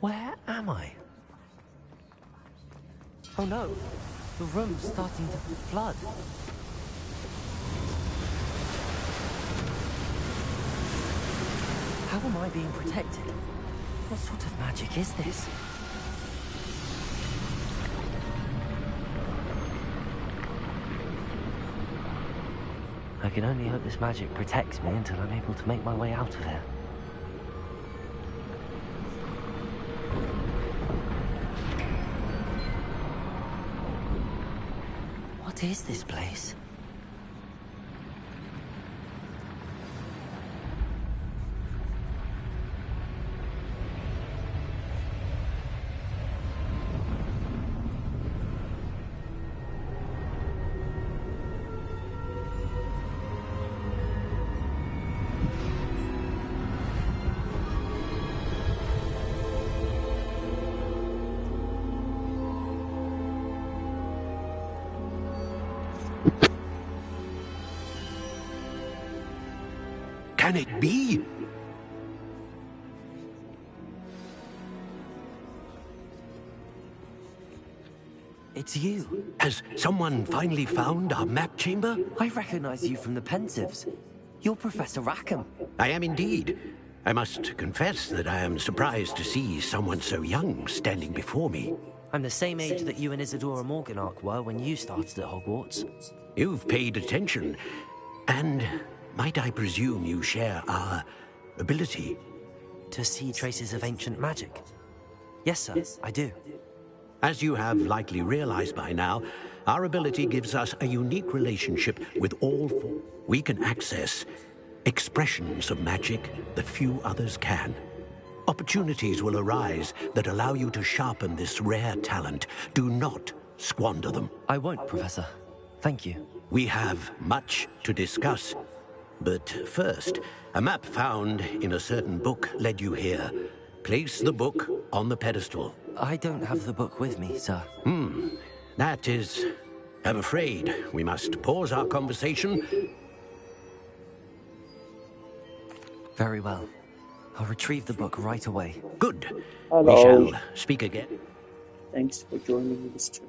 Where am I? Oh no, the room's starting to flood. How am I being protected? What sort of magic is this? I can only hope this magic protects me until I'm able to make my way out of here. What is this place? Can it be? It's you. Has someone finally found our map chamber? I recognize you from the Pensives. You're Professor Rackham. I am indeed. I must confess that I am surprised to see someone so young standing before me. I'm the same age that you and Isadora Morganach were when you started at Hogwarts. You've paid attention, and might I presume you share our ability? To see traces of ancient magic? Yes, sir, I do. As you have likely realized by now, our ability gives us a unique relationship with all four. We can access expressions of magic that few others can. Opportunities will arise that allow you to sharpen this rare talent. Do not squander them. I won't, Professor. Thank you. We have much to discuss. But first, a map found in a certain book led you here. Place the book on the pedestal. I don't have the book with me, sir. That is... I'm afraid we must pause our conversation. Very well. I'll retrieve the book right away. Good. Hello. We shall speak again. Thanks for joining the stream.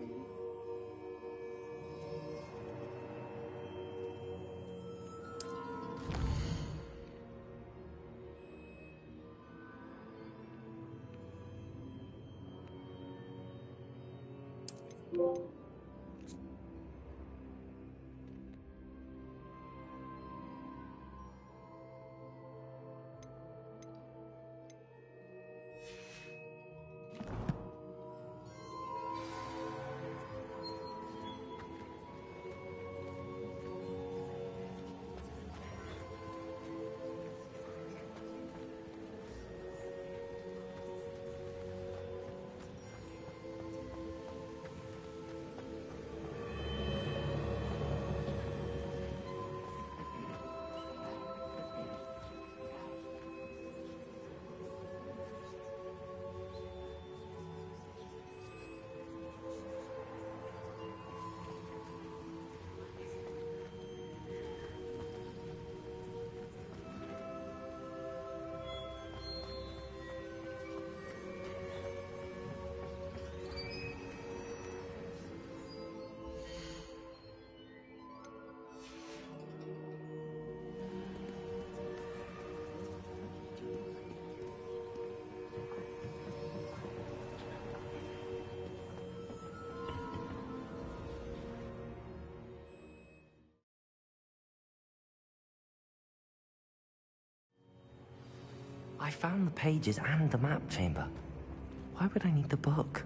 I found the pages and the map chamber. Why would I need the book?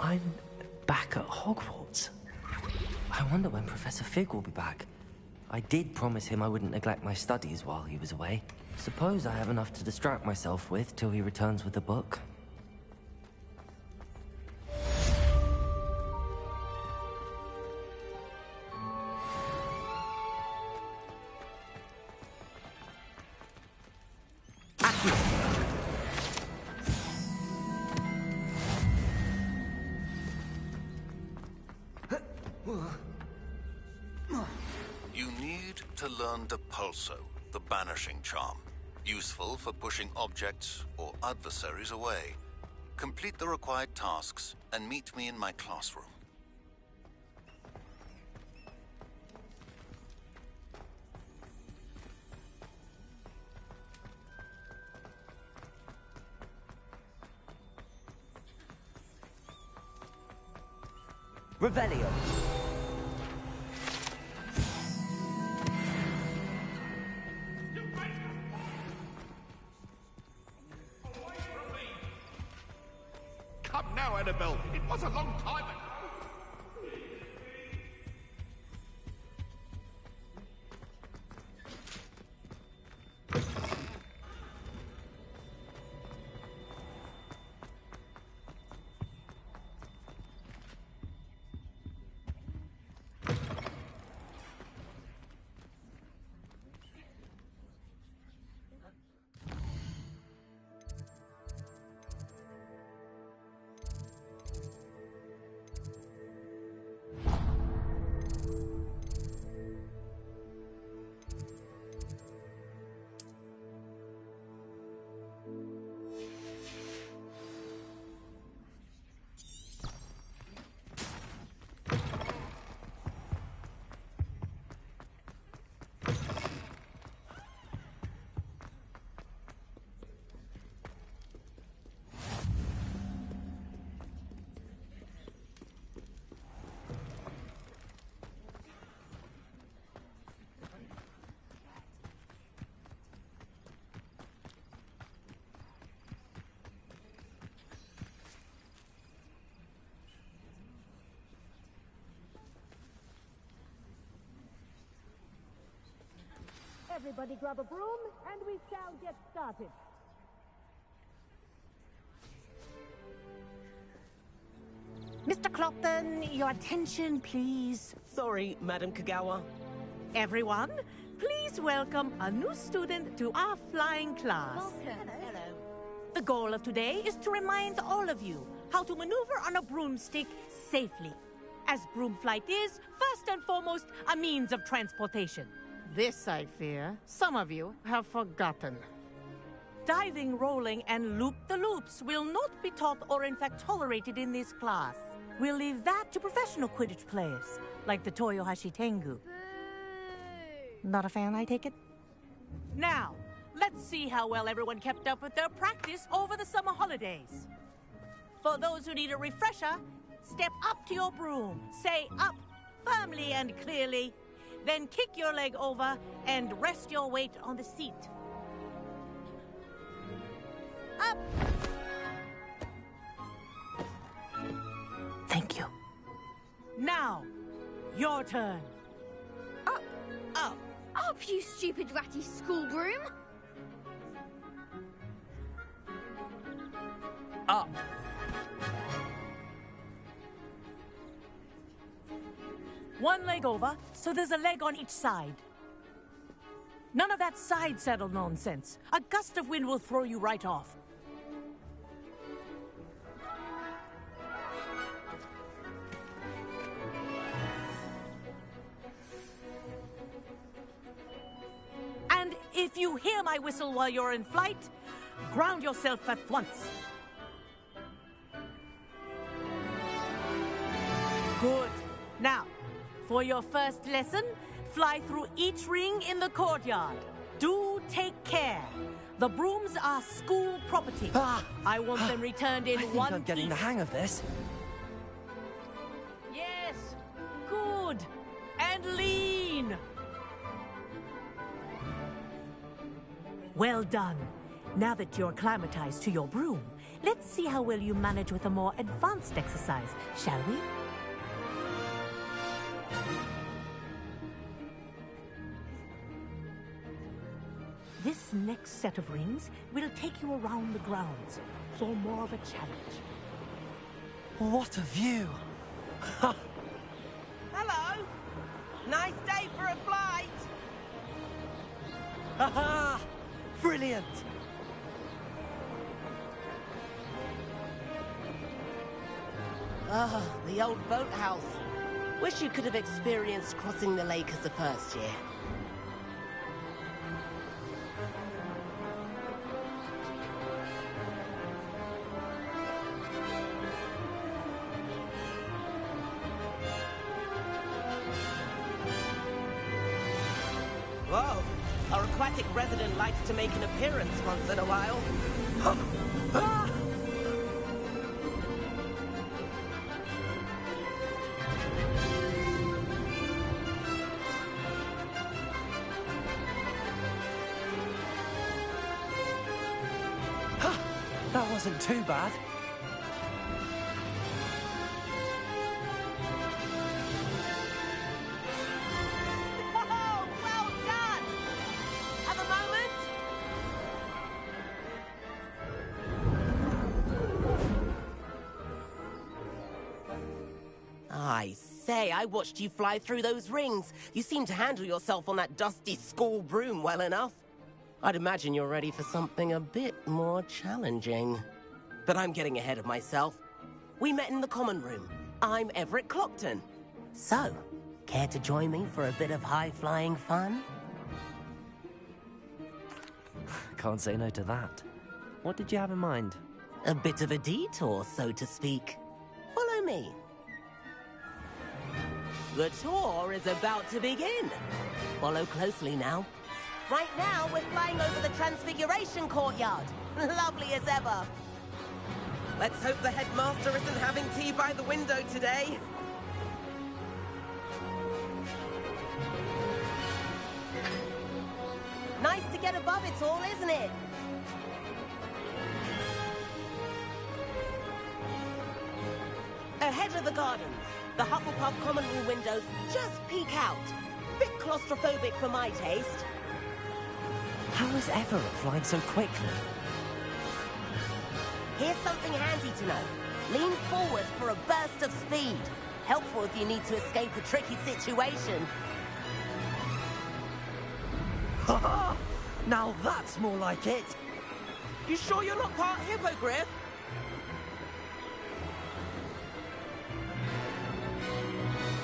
I'm back at Hogwarts. I wonder when Professor Fig will be back. I did promise him I wouldn't neglect my studies while he was away. Suppose I have enough to distract myself with till he returns with the book. You need to learn Pppolso, the banishing charm. Useful for pushing objects or adversaries away. Complete the required tasks and meet me in my classroom. Revelio. Come now, Annabelle. It was a long time ago. Everybody grab a broom, and we shall get started. Mr. Clopton, your attention, please. Sorry, Madam Kagawa. Everyone, please welcome a new student to our flying class. Welcome. Hello. The goal of today is to remind all of you how to maneuver on a broomstick safely, as broom flight is, first and foremost, a means of transportation. This, I fear, some of you have forgotten. Diving, rolling, and loop-the-loops will not be taught or in fact tolerated in this class. We'll leave that to professional Quidditch players, like the Toyohashi Tengu. Not a fan, I take it? Now, let's see how well everyone kept up with their practice over the summer holidays. For those who need a refresher, step up to your broom, say up firmly and clearly, then kick your leg over and rest your weight on the seat. Up! Thank you. Now, your turn. Up! Up! Up, you stupid ratty school broom! Up. One leg over, so there's a leg on each side. None of that side saddle nonsense. A gust of wind will throw you right off. And if you hear my whistle while you're in flight, ground yourself at once. Good. Now, for your first lesson, fly through each ring in the courtyard. Do take care. The brooms are school property. I want them returned in I think one I'm getting the piece. hang of this. Yes. Good. And lean. Well done. Now that you're acclimatized to your broom, Let's see how well you manage with a more advanced exercise, shall we? This next set of rings will take you around the grounds for more of a challenge. What a view! Hello! Nice day for a flight! Haha! Brilliant! Ah, the old boathouse. Wish you could have experienced crossing the lake as a first year. Whoa! Our aquatic resident likes to make an appearance once in a while. That wasn't too bad. Oh, well done! Have a moment? I say, I watched you fly through those rings. You seem to handle yourself on that dusty school broom well enough. I'd imagine you're ready for something a bit more challenging. But I'm getting ahead of myself. We met in the common room. I'm Everett Clopton. So, care to join me for a bit of high-flying fun? Can't say no to that. What did you have in mind? A bit of a detour, so to speak. Follow me. The tour is about to begin. Follow closely now. Right now, we're flying over the Transfiguration Courtyard. Lovely as ever. Let's hope the headmaster isn't having tea by the window today. Nice to get above it all, isn't it? Ahead of the gardens, the Hufflepuff common room windows just peek out. Bit claustrophobic for my taste. How is Everett flying so quickly? Here's something handy to know. Lean forward for a burst of speed. Helpful if you need to escape a tricky situation. Haha! Now that's more like it! You sure you're not part hippogriff?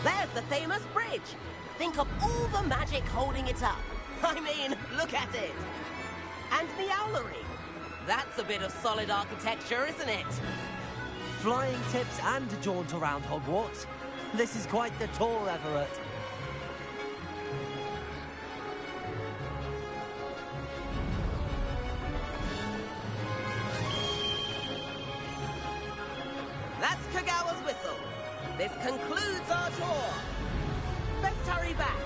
There's the famous bridge. Think of all the magic holding it up. I mean, look at it. And the owlery. That's a bit of solid architecture, isn't it? Flying tips and a jaunt around Hogwarts. This is quite the tour, Everett. That's Kagawa's whistle. This concludes our tour. Best hurry back.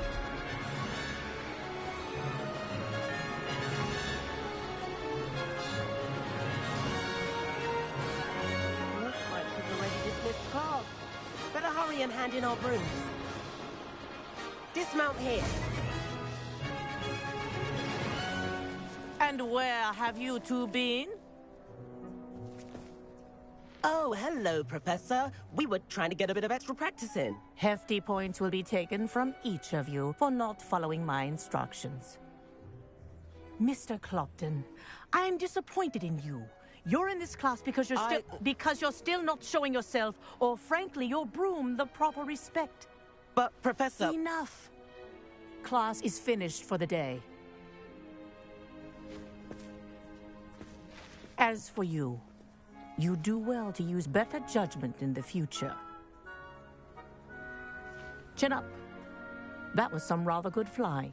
Looks like she's already dismissed class. Better hurry and hand in our brooms. Dismount here. And where have you two been? Oh, hello, Professor. We were trying to get a bit of extra practice in. Hefty points will be taken from each of you for not following my instructions. Mr. Clopton, I'm disappointed in you. You're in this class because you're still not showing yourself, or frankly, your broom the proper respect. But, Professor... Enough. Class is finished for the day. As for you, you do well to use better judgment in the future. Chin up. That was some rather good flying.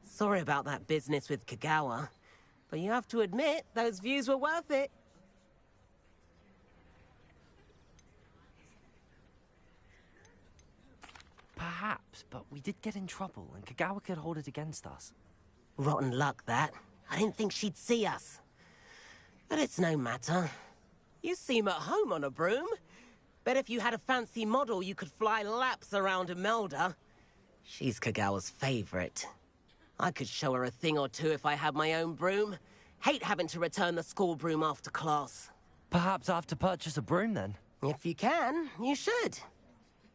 Sorry about that business with Kagawa, but you have to admit, those views were worth it. Perhaps Perhaps, but we did get in trouble, and Kagawa could hold it against us. Rotten luck, that. I didn't think she'd see us. But it's no matter. You seem at home on a broom. Bet if you had a fancy model, you could fly laps around Imelda. She's Kagawa's favorite. I could show her a thing or two if I had my own broom. Hate having to return the school broom after class. Perhaps I have to purchase a broom, then? If you can, you should.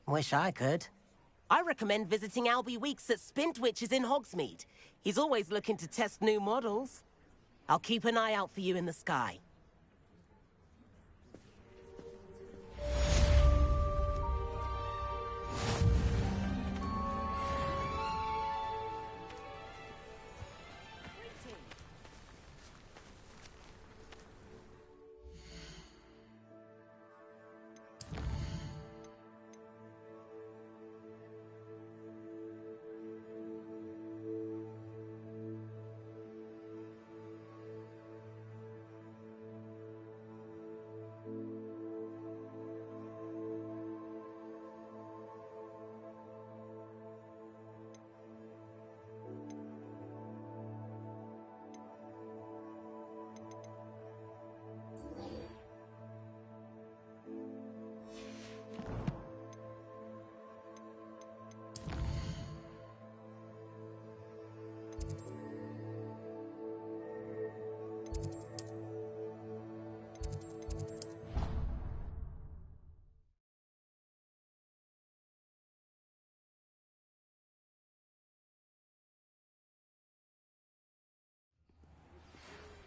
Wish I could. I recommend visiting Albie Weeks at Spintwitches in Hogsmeade. He's always looking to test new models. I'll keep an eye out for you in the sky.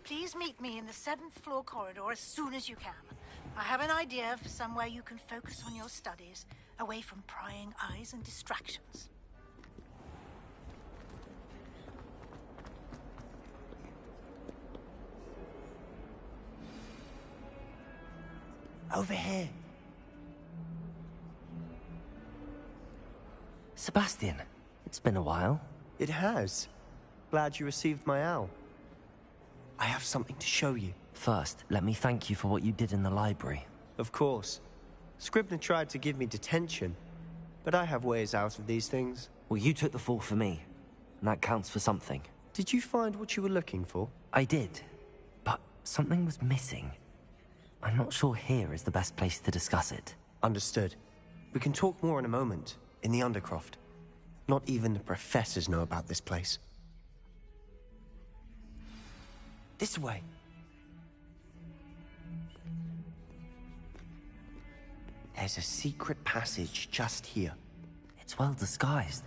Please meet me in the 7th floor corridor as soon as you can. I have an idea for somewhere you can focus on your studies, away from prying eyes and distractions. Over here. Sebastian, it's been a while. It has. Glad you received my owl. I have something to show you. First, let me thank you for what you did in the library. Of course. Scribner tried to give me detention, but I have ways out of these things. Well, you took the fall for me, and that counts for something. Did you find what you were looking for? I did, but something was missing. I'm not sure here is the best place to discuss it. Understood. We can talk more in a moment, in the Undercroft. Not even the professors know about this place. This way. There's a secret passage just here. It's well disguised.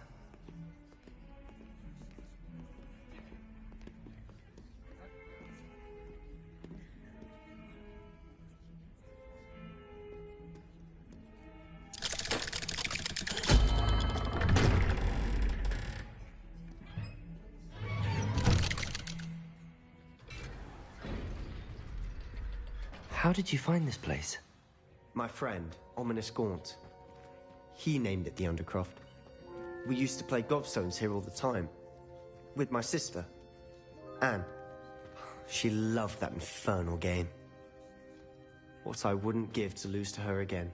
How did you find this place? My friend, Ominous Gaunt. He named it the Undercroft. We used to play gobstones here all the time. With my sister, Anne. She loved that infernal game. What I wouldn't give to lose to her again.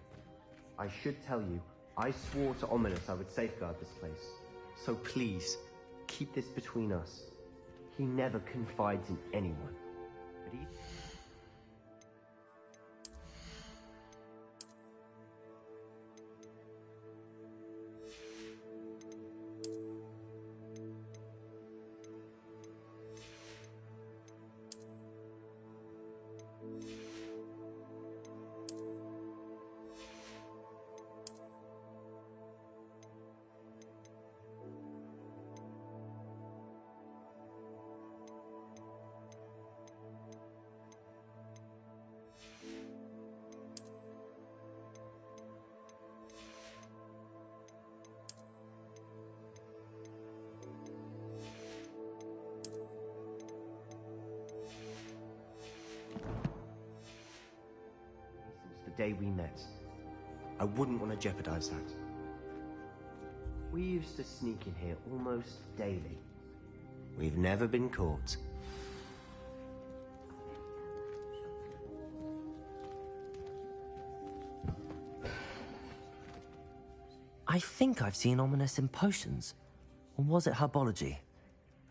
I should tell you, I swore to Ominous I would safeguard this place. So please, keep this between us. He never confides in anyone. But he... day we met. I wouldn't want to jeopardize that. We used to sneak in here almost daily. We've never been caught. I think I've seen Ominous in potions. Or was it herbology?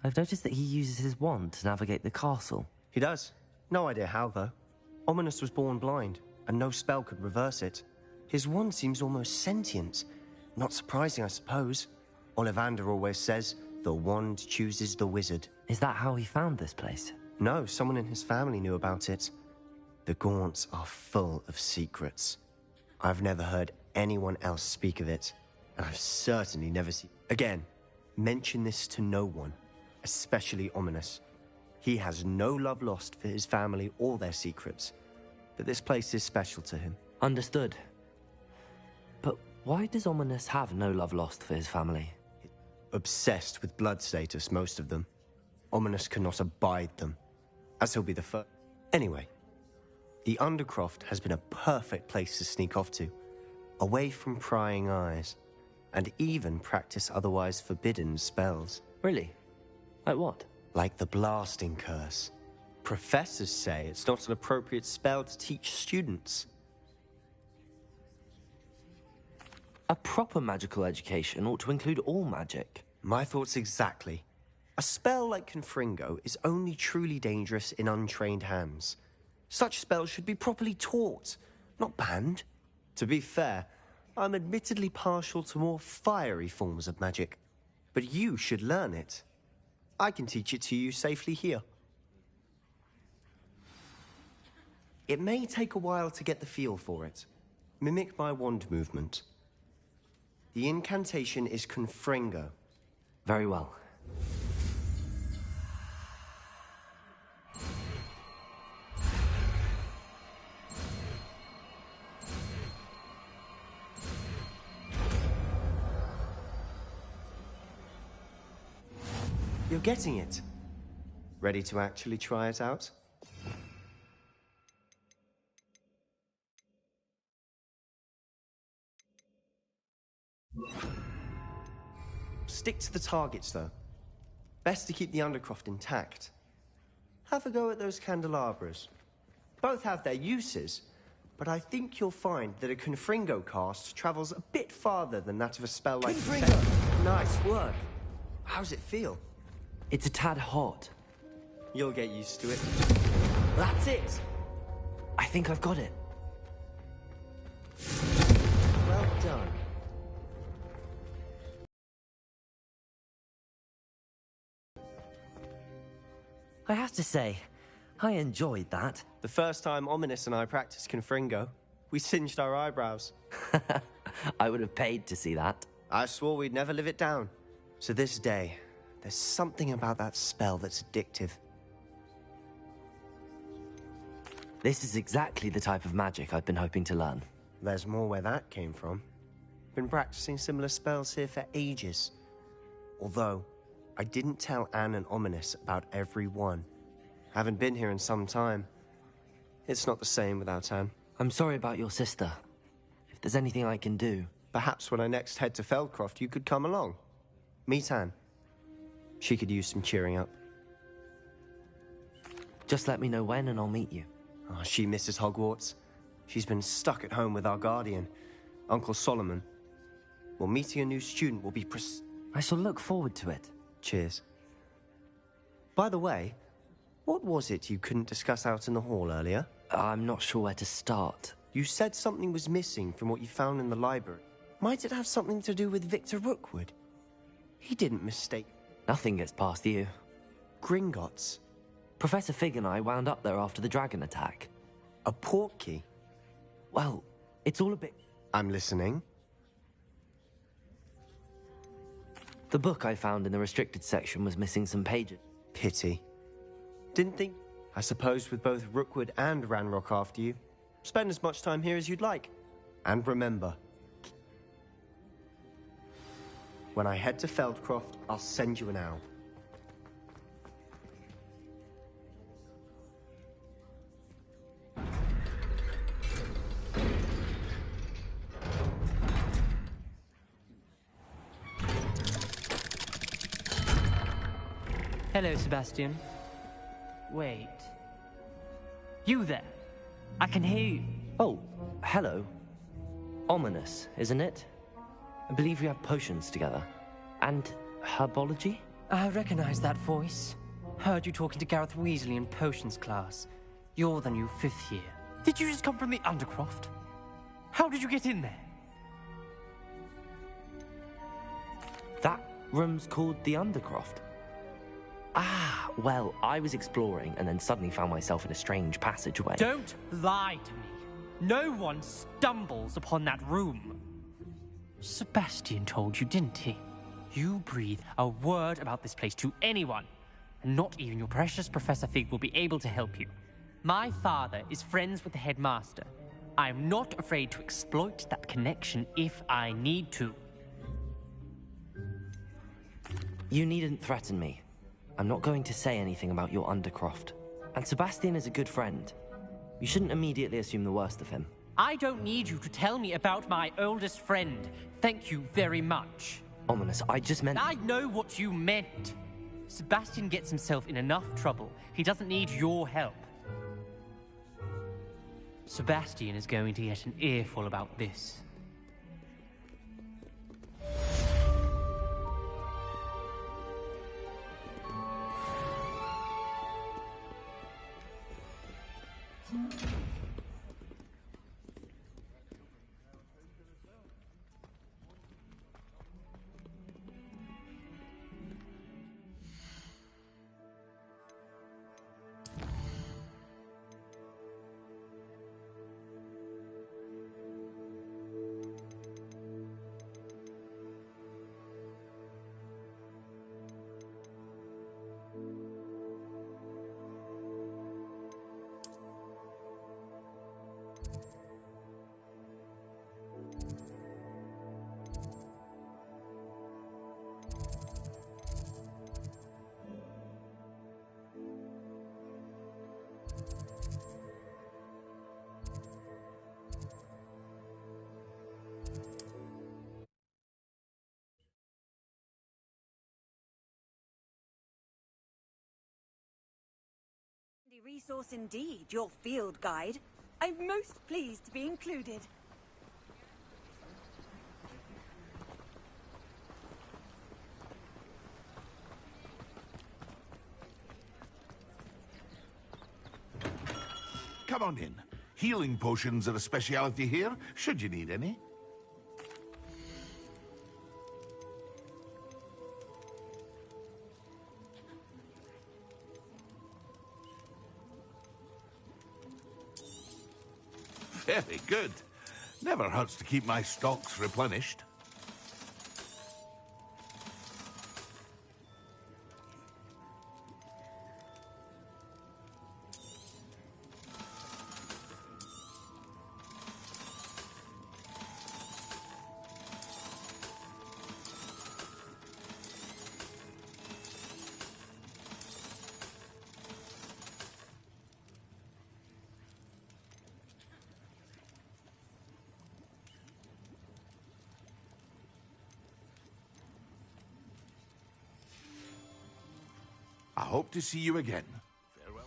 I've noticed that he uses his wand to navigate the castle. He does. No idea how, though. Ominous was born blind, and no spell could reverse it. His wand seems almost sentient. Not surprising, I suppose. Ollivander always says, the wand chooses the wizard. Is that how he found this place? No, someone in his family knew about it. The Gaunts are full of secrets. I've never heard anyone else speak of it, and I've certainly never seen... Again, mention this to no one, especially Ominous. He has no love lost for his family or their secrets, but this place is special to him. Understood. But why does Ominous have no love lost for his family? Obsessed with blood status, most of them. Ominous cannot abide them, as he'll be the first. Anyway, the Undercroft has been a perfect place to sneak off to, away from prying eyes, and even practice otherwise forbidden spells. Really? Like what? Like the blasting curse. Professors say it's not an appropriate spell to teach students. A proper magical education ought to include all magic. My thoughts exactly. A spell like Confringo is only truly dangerous in untrained hands. Such spells should be properly taught, not banned. To be fair, I'm admittedly partial to more fiery forms of magic, but you should learn it. I can teach it to you safely here. It may take a while to get the feel for it. Mimic my wand movement. The incantation is Confringo. Very well. You're getting it. Ready to actually try it out? Stick to the targets, though. Best to keep the Undercroft intact. Have a go at those candelabras. Both have their uses, but I think you'll find that a Confringo cast travels a bit farther than that of a spell like... Confringo! Nice work. How's it feel? It's a tad hot. You'll get used to it. That's it! I think I've got it. Well done. I have to say, I enjoyed that. The first time Ominous and I practiced Confringo, we singed our eyebrows. I would have paid to see that. I swore we'd never live it down. To this day, there's something about that spell that's addictive. This is exactly the type of magic I've been hoping to learn. There's more where that came from. Been practicing similar spells here for ages. Although, I didn't tell Anne and Ominous about every one. Haven't been here in some time. It's not the same without Anne. I'm sorry about your sister. If there's anything I can do... Perhaps when I next head to Feldcroft, you could come along. Meet Anne. She could use some cheering up. Just let me know when and I'll meet you. Oh, she misses Hogwarts. She's been stuck at home with our guardian, Uncle Solomon. Well, meeting a new student will be I shall look forward to it. Cheers. By the way, what was it you couldn't discuss out in the hall earlier? I'm not sure where to start. You said something was missing from what you found in the library. Might it have something to do with Victor Rookwood? He didn't mistake... Nothing gets past you. Gringotts. Professor Fig and I wound up there after the dragon attack. A portkey? Well, it's all a bit... I'm listening. The book I found in the restricted section was missing some pages. Pity. Didn't think... I suppose with both Rookwood and Ranrock after you, spend as much time here as you'd like. And remember, when I head to Feldcroft, I'll send you an owl. Hello, Sebastian. Wait. You there? I can hear you. Oh, hello. Ominous, isn't it? I believe we have potions together. And herbology? I recognize that voice. Heard you talking to Gareth Weasley in potions class. You're the new 5th year. Did you just come from the Undercroft? How did you get in there? That room's called the Undercroft. Ah, well, I was exploring and then suddenly found myself in a strange passageway. Don't lie to me. No one stumbles upon that room. Sebastian told you, didn't he? You breathe a word about this place to anyone, and not even your precious Professor Fig will be able to help you. My father is friends with the headmaster. I'm not afraid to exploit that connection if I need to. You needn't threaten me. I'm not going to say anything about your Undercroft. And Sebastian is a good friend. You shouldn't immediately assume the worst of him. I don't need you to tell me about my oldest friend. Thank you very much. Ominous, I just meant... I know what you meant. Sebastian gets himself in enough trouble. He doesn't need your help. Sebastian is going to get an earful about this. Resource indeed, your field guide. I'm most pleased to be included. Come on in. Healing potions are a speciality here, should you need any. Very good. Never hurts to keep my stocks replenished. I hope to see you again. Farewell.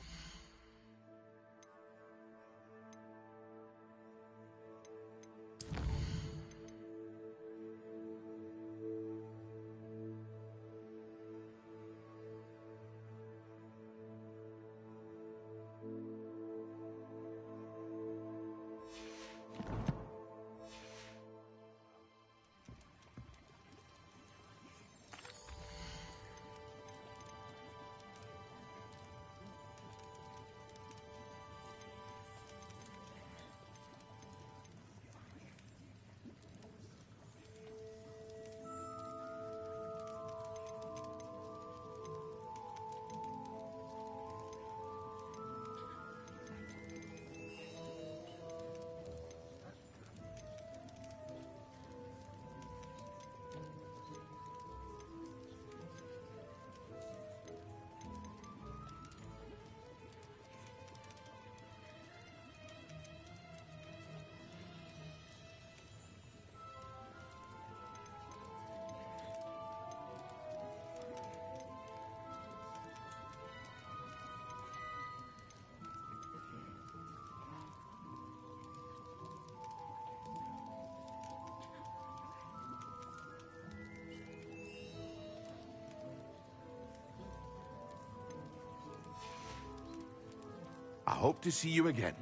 hope to see you again.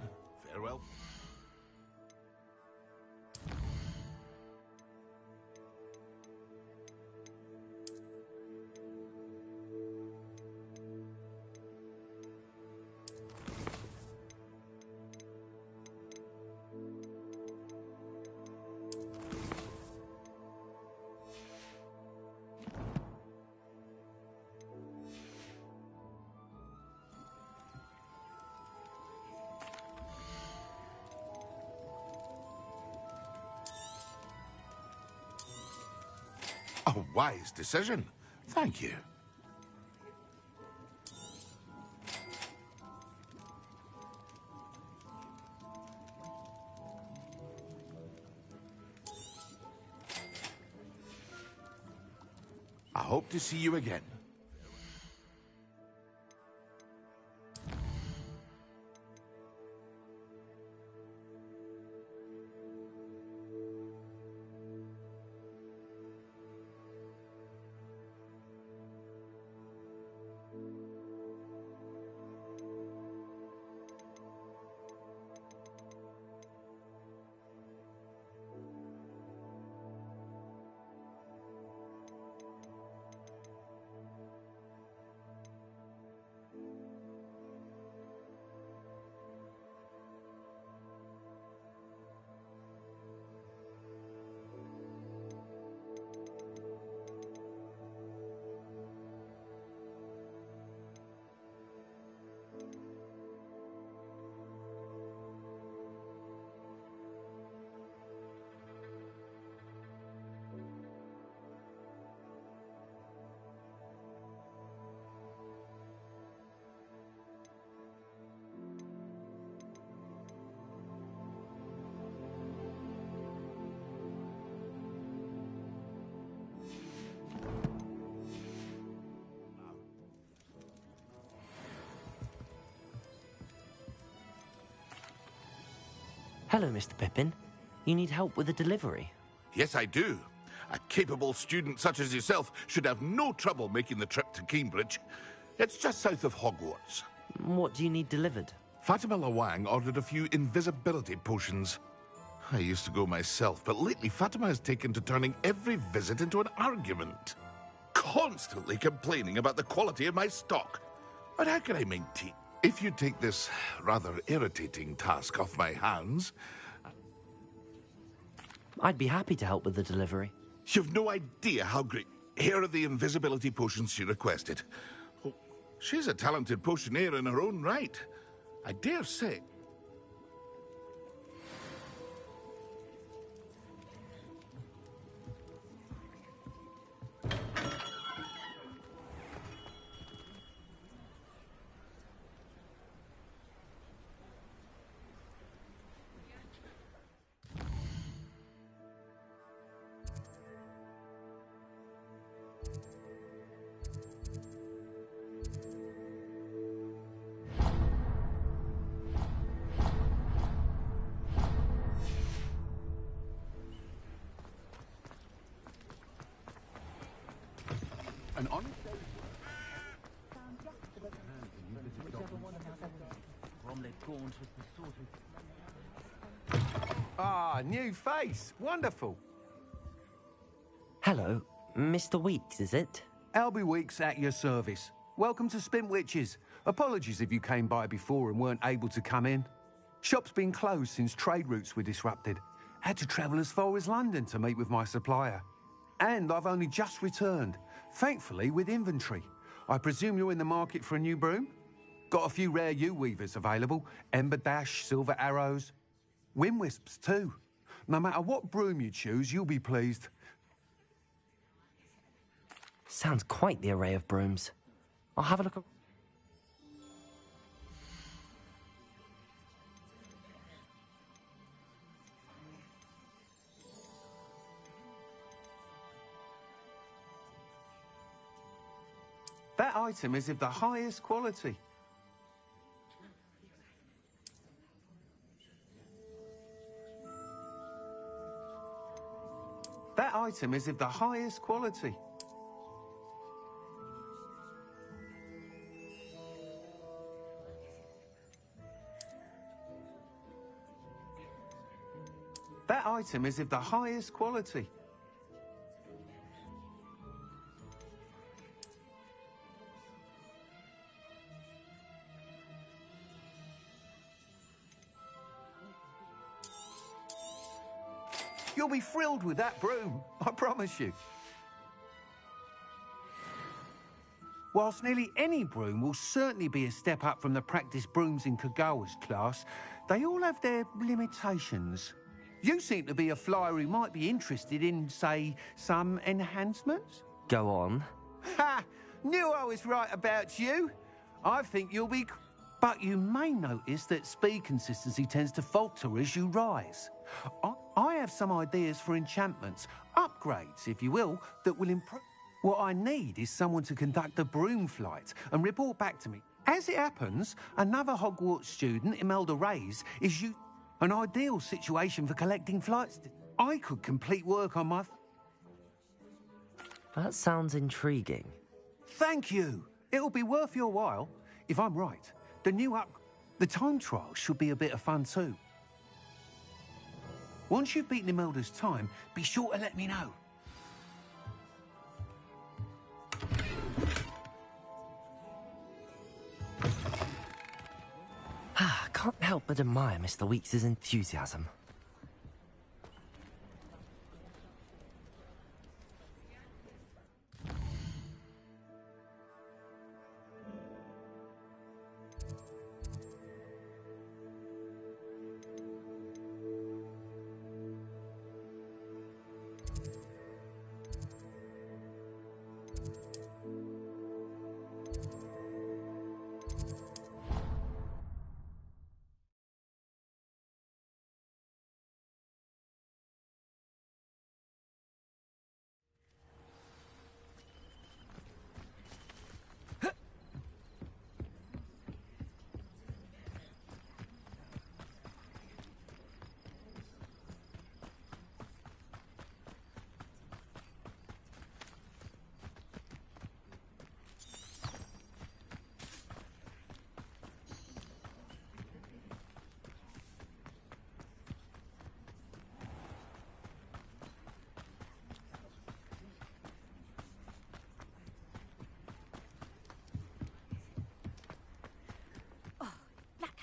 Farewell. A wise decision. Thank you. I hope to see you again. Hello, Mr. Pippin. You need help with a delivery? Yes, I do. A capable student such as yourself should have no trouble making the trip to Cambridge. It's just south of Hogwarts. What do you need delivered? Fatima Lawang ordered a few invisibility potions. I used to go myself, but lately Fatima has taken to turning every visit into an argument. Constantly complaining about the quality of my stock. But how can I maintain? If you take this rather irritating task off my hands... I'd be happy to help with the delivery. You've no idea how great... Here are the invisibility potions she requested. Oh, she's a talented potioneer in her own right. I dare say... Ah, new face. Wonderful. Hello, Mr. Weeks, is it? Albie Weeks at your service. Welcome to Spintwitches. Apologies if you came by before and weren't able to come in. Shop's been closed since trade routes were disrupted. Had to travel as far as London to meet with my supplier. And I've only just returned, thankfully with inventory. I presume you're in the market for a new broom? Got a few rare U-weavers available. Ember Dash, Silver Arrows. Wind Wisps too. No matter what broom you choose, you'll be pleased. Sounds quite the array of brooms. I'll have a look. That item is of the highest quality. That item is of the highest quality. That item is of the highest quality. You'll be thrilled with that broom, I promise you. Whilst nearly any broom will certainly be a step up from the practice brooms in Kagawa's class, they all have their limitations. You seem to be a flyer who might be interested in, say, some enhancements? Go on. Ha! Knew I was right about you. I think you'll be... But you may notice that speed consistency tends to falter as you rise. I have some ideas for enchantments, upgrades, if you will, that will improve... What I need is someone to conduct a broom flight and report back to me. As it happens, another Hogwarts student, Imelda Reyes, is an ideal situation for collecting flights. I could complete work on my... That sounds intriguing. Thank you. It'll be worth your while. If I'm right, the time trial should be a bit of fun too. Once you've beaten Imelda's time, be sure to let me know. Can't help but admire Mr. Weeks' enthusiasm.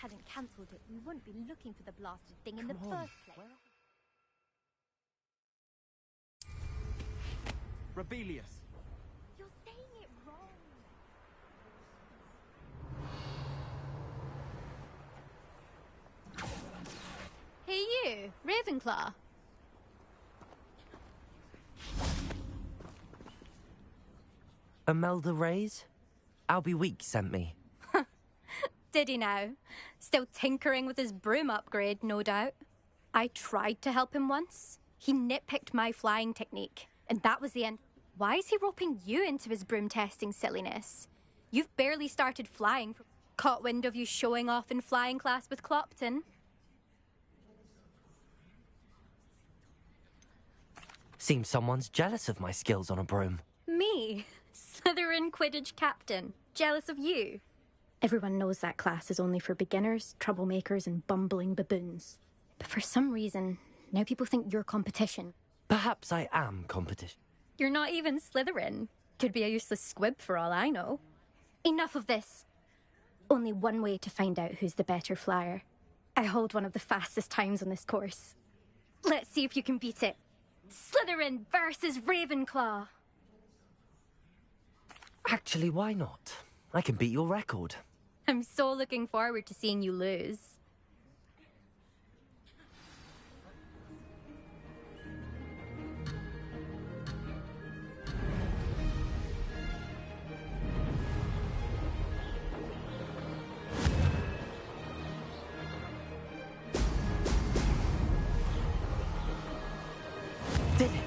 Hadn't cancelled it, we wouldn't be looking for the blasted thing in the first place. Rebellious. You're saying it wrong. Hey you, Ravenclaw. Imelda Reyes? Albie Weeks sent me. Did he now? Still tinkering with his broom upgrade, no doubt. I tried to help him once. He nitpicked my flying technique, and that was the end. Why is he roping you into his broom testing silliness? You've barely started flying. Caught wind of you showing off in flying class with Clopton. Seems someone's jealous of my skills on a broom. Me? Slytherin Quidditch captain. Jealous of you? Everyone knows that class is only for beginners, troublemakers, and bumbling baboons. But for some reason, now people think you're competition. Perhaps I am competition. You're not even Slytherin. Could be a useless squib for all I know. Enough of this. Only one way to find out who's the better flyer. I hold one of the fastest times on this course. Let's see if you can beat it. Slytherin versus Ravenclaw. Actually, why not? I can beat your record. I'm so looking forward to seeing you lose. Did it?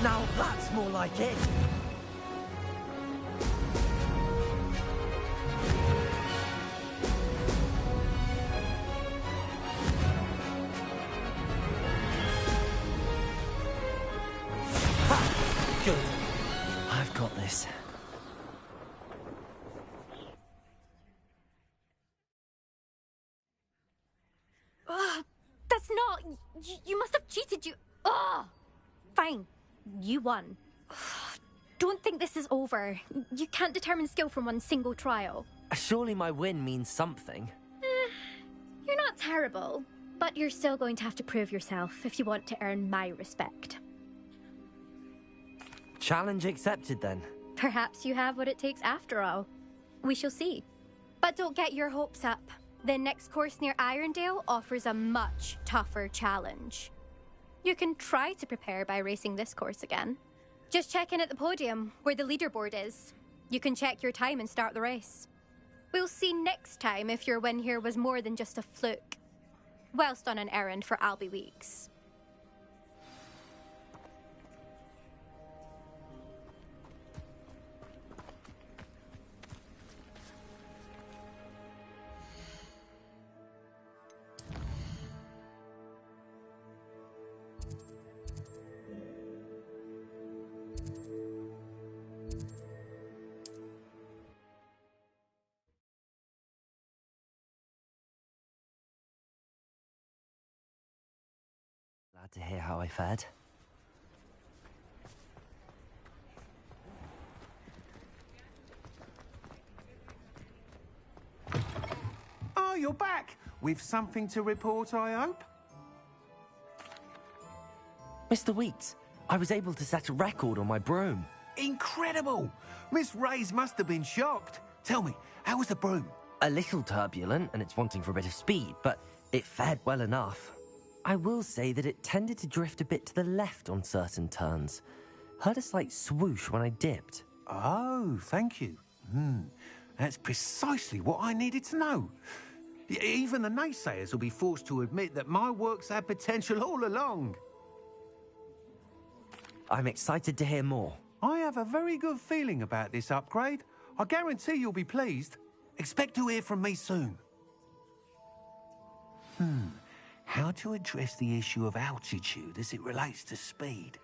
Now that's more like it. Ha! Good. I've got this. That's not... You must have cheated, you... Ugh! Fine. You won. Don't think this is over. You can't determine skill from one single trial. Surely my win means something. You're not terrible, but you're still going to have to prove yourself if you want to earn my respect. Challenge accepted, then. Perhaps you have what it takes after all. We shall see. But don't get your hopes up. The next course near Irondale offers a much tougher challenge. You can try to prepare by racing this course again. Just check in at the podium, where the leaderboard is. You can check your time and start the race. We'll see next time if your win here was more than just a fluke. Whilst on an errand for Albie Weeks. Glad to hear how I fared. Oh, you're back! With something to report, I hope? Mr. Weeks, I was able to set a record on my broom. Incredible! Miss Reyes must have been shocked. Tell me, how was the broom? A little turbulent, and it's wanting for a bit of speed, but it fared well enough. I will say that it tended to drift a bit to the left on certain turns. Heard a slight swoosh when I dipped. Oh, thank you. That's precisely what I needed to know. Even the naysayers will be forced to admit that my work's had potential all along. I'm excited to hear more. I have a very good feeling about this upgrade. I guarantee you'll be pleased. Expect to hear from me soon. How to address the issue of altitude as it relates to speed?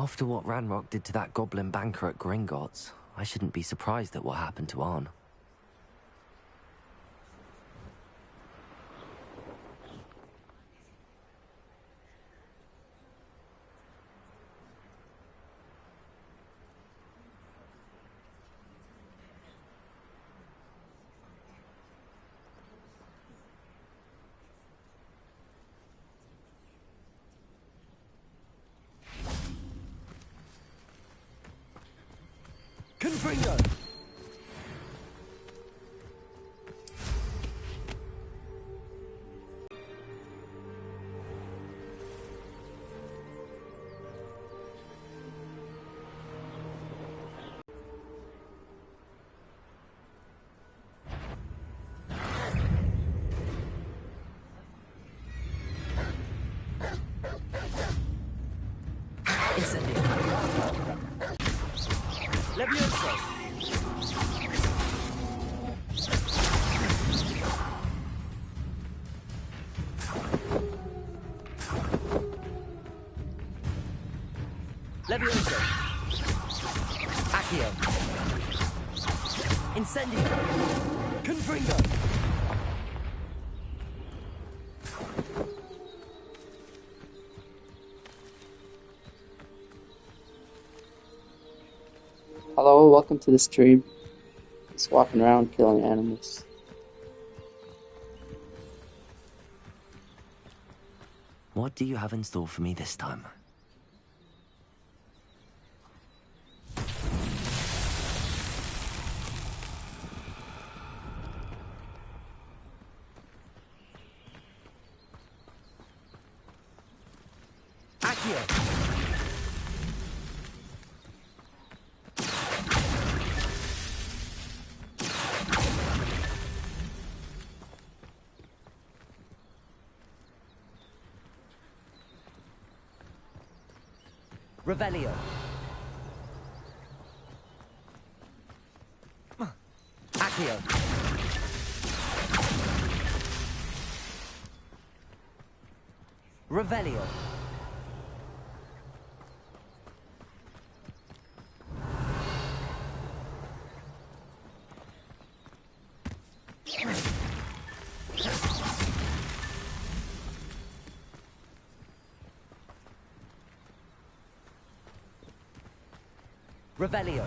After what Ranrock did to that goblin banker at Gringotts, I shouldn't be surprised at what happened to Arn. Confringo! Levioso! Levioso! Accio! Incendio! Confringo! Hello, welcome to the stream. Just walking around killing animals. What do you have in store for me this time? Accio! Revelio. Accio. Revelio. Revelio.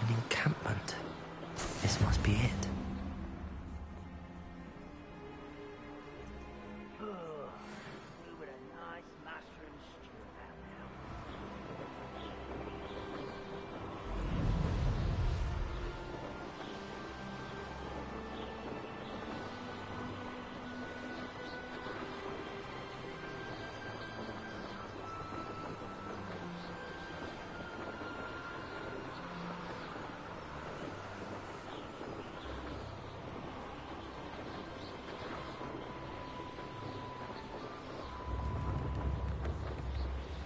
An encampment. This must be it.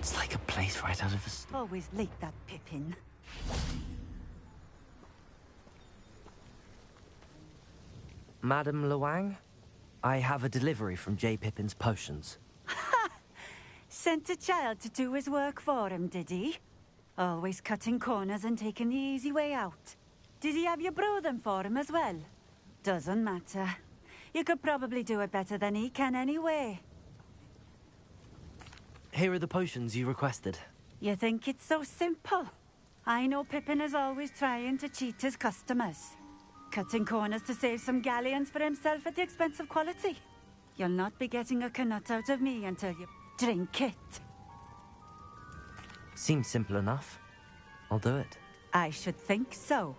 It's like a place right out of a story. Always like that, Pippin. Madam Luang, I have a delivery from J. Pippin's potions. Sent a child to do his work for him, did he? Always cutting corners and taking the easy way out. Did he have you brew them for him as well? Doesn't matter. You could probably do it better than he can anyway. Here are the potions you requested. You think it's so simple? I know Pippin is always trying to cheat his customers. Cutting corners to save some galleons for himself at the expense of quality. You'll not be getting a canut out of me until you drink it. Seems simple enough. I'll do it. I should think so.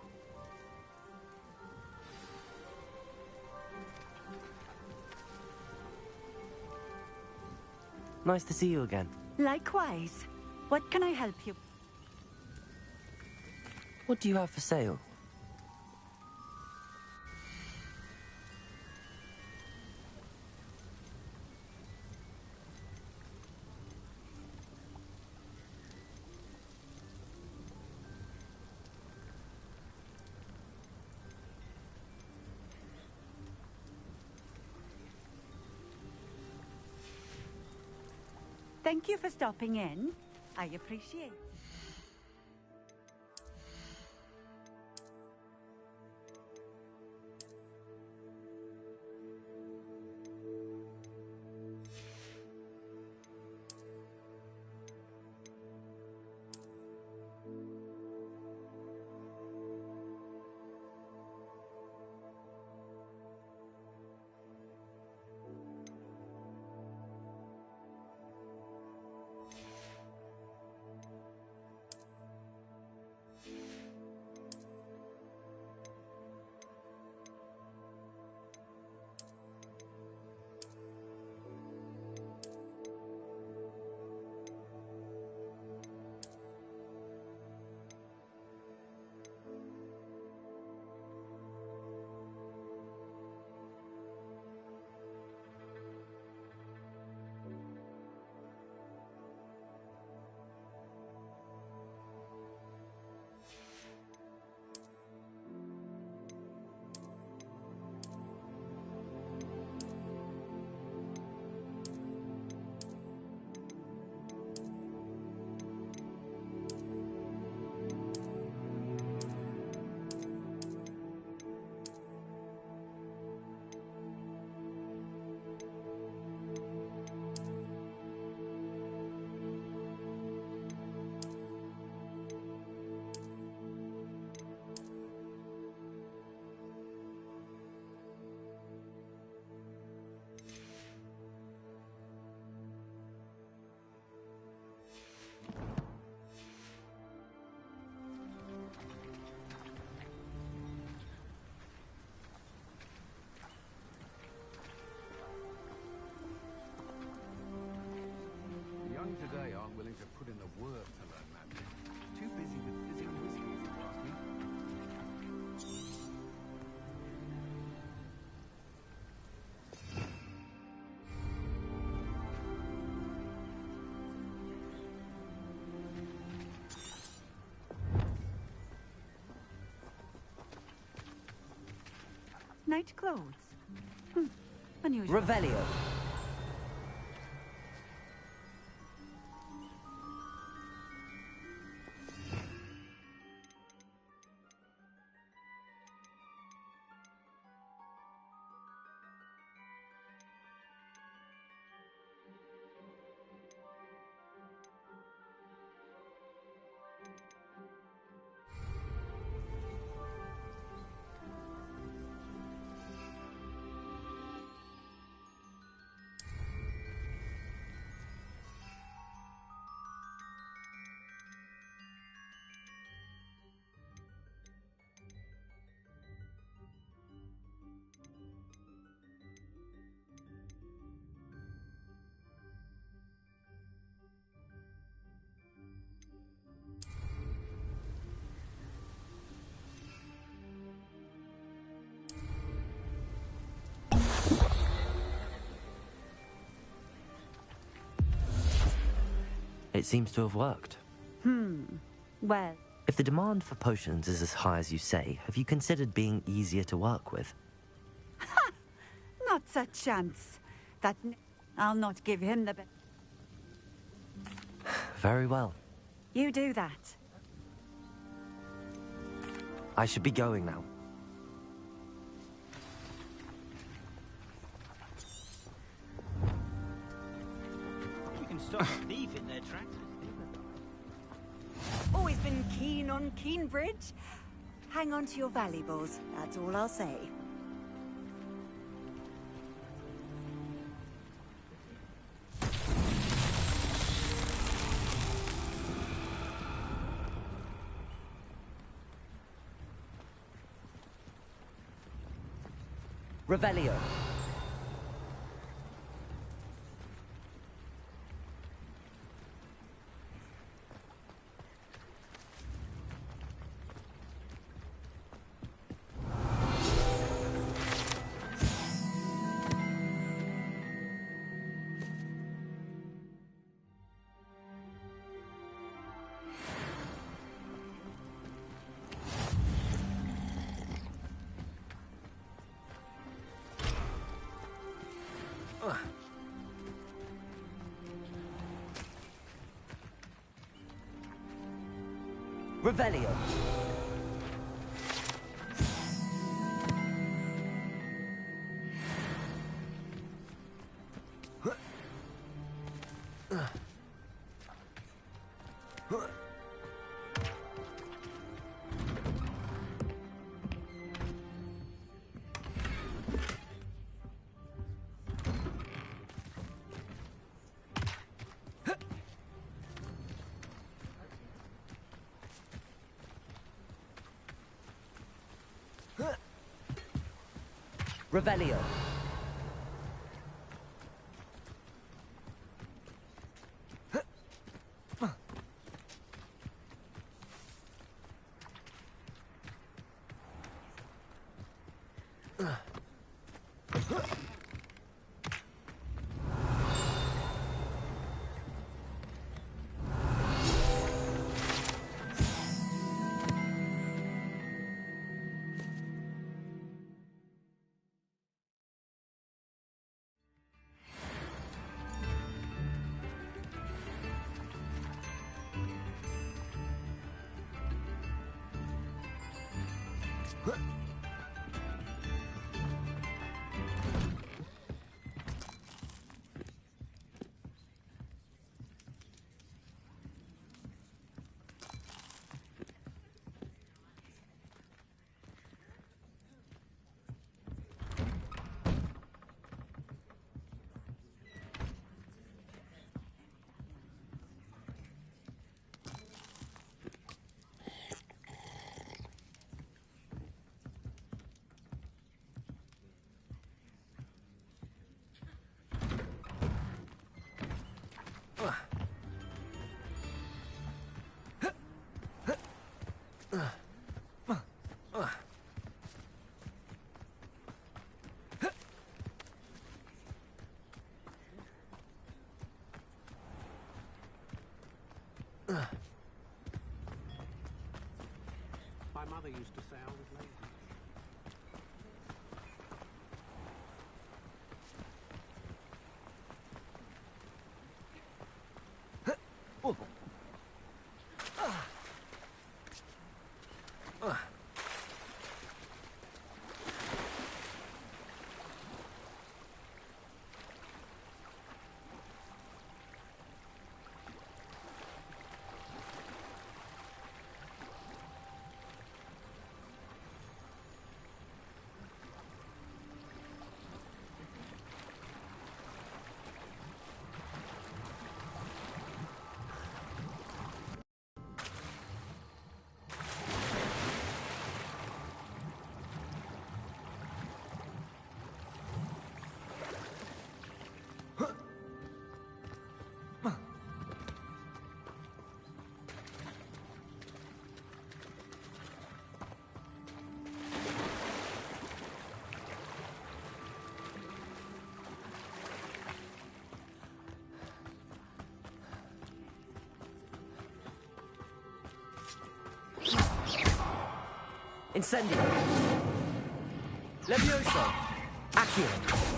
Nice to see you again. Likewise. What can I help you? What do you have for sale? Thank you for stopping in. I appreciate it. Today aren't willing to put in the work to learn magic. Too busy with fizzing whiskey, if you ask me. Night clothes. Unusual. Revelio. It seems to have worked. Well, If the demand for potions is as high as you say, have you considered being easier to work with? not a chance. I'll not give him the best. Very well. You do that. I should be going now. You can stop a thief in their tracks. Always been keen on Keenbridge. Hang on to your valuables, that's all I'll say. Revelio. Revelio. Revelio. My mother used to say I was lazy. Incendio. Levioso. Accio.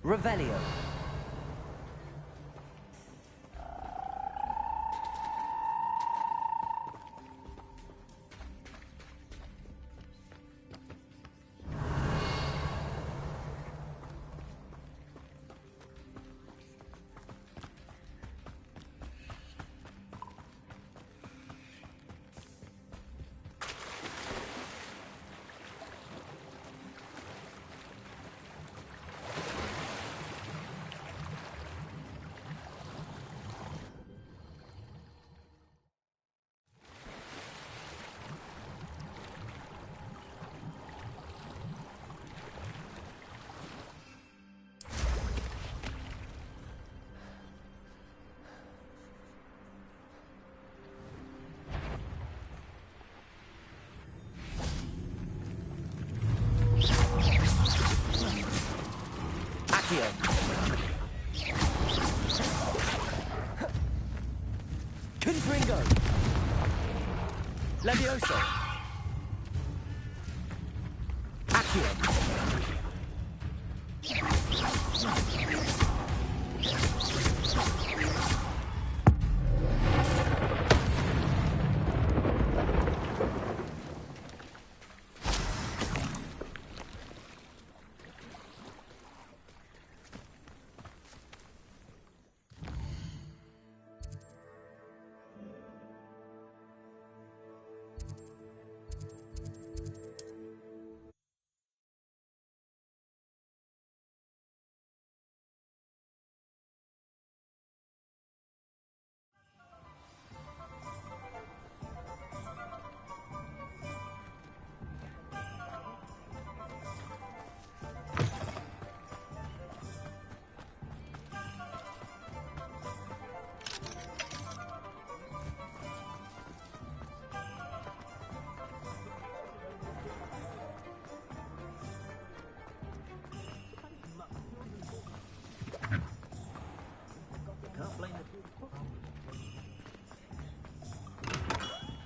Revelio. Confringo. Levioso. Accio.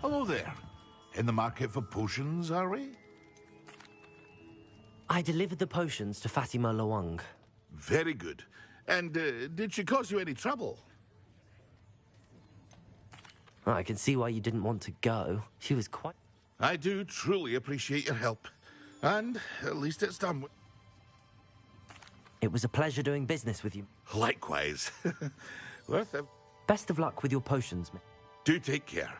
Hello there. In the market for potions, are we? I delivered the potions to Fatima Lawang. Very good. And did she cause you any trouble? I can see why you didn't want to go. She was quite... I do truly appreciate your help. And at least it's done with... It was a pleasure doing business with you. Likewise. Worth it. Best of luck with your potions, mate. Do take care.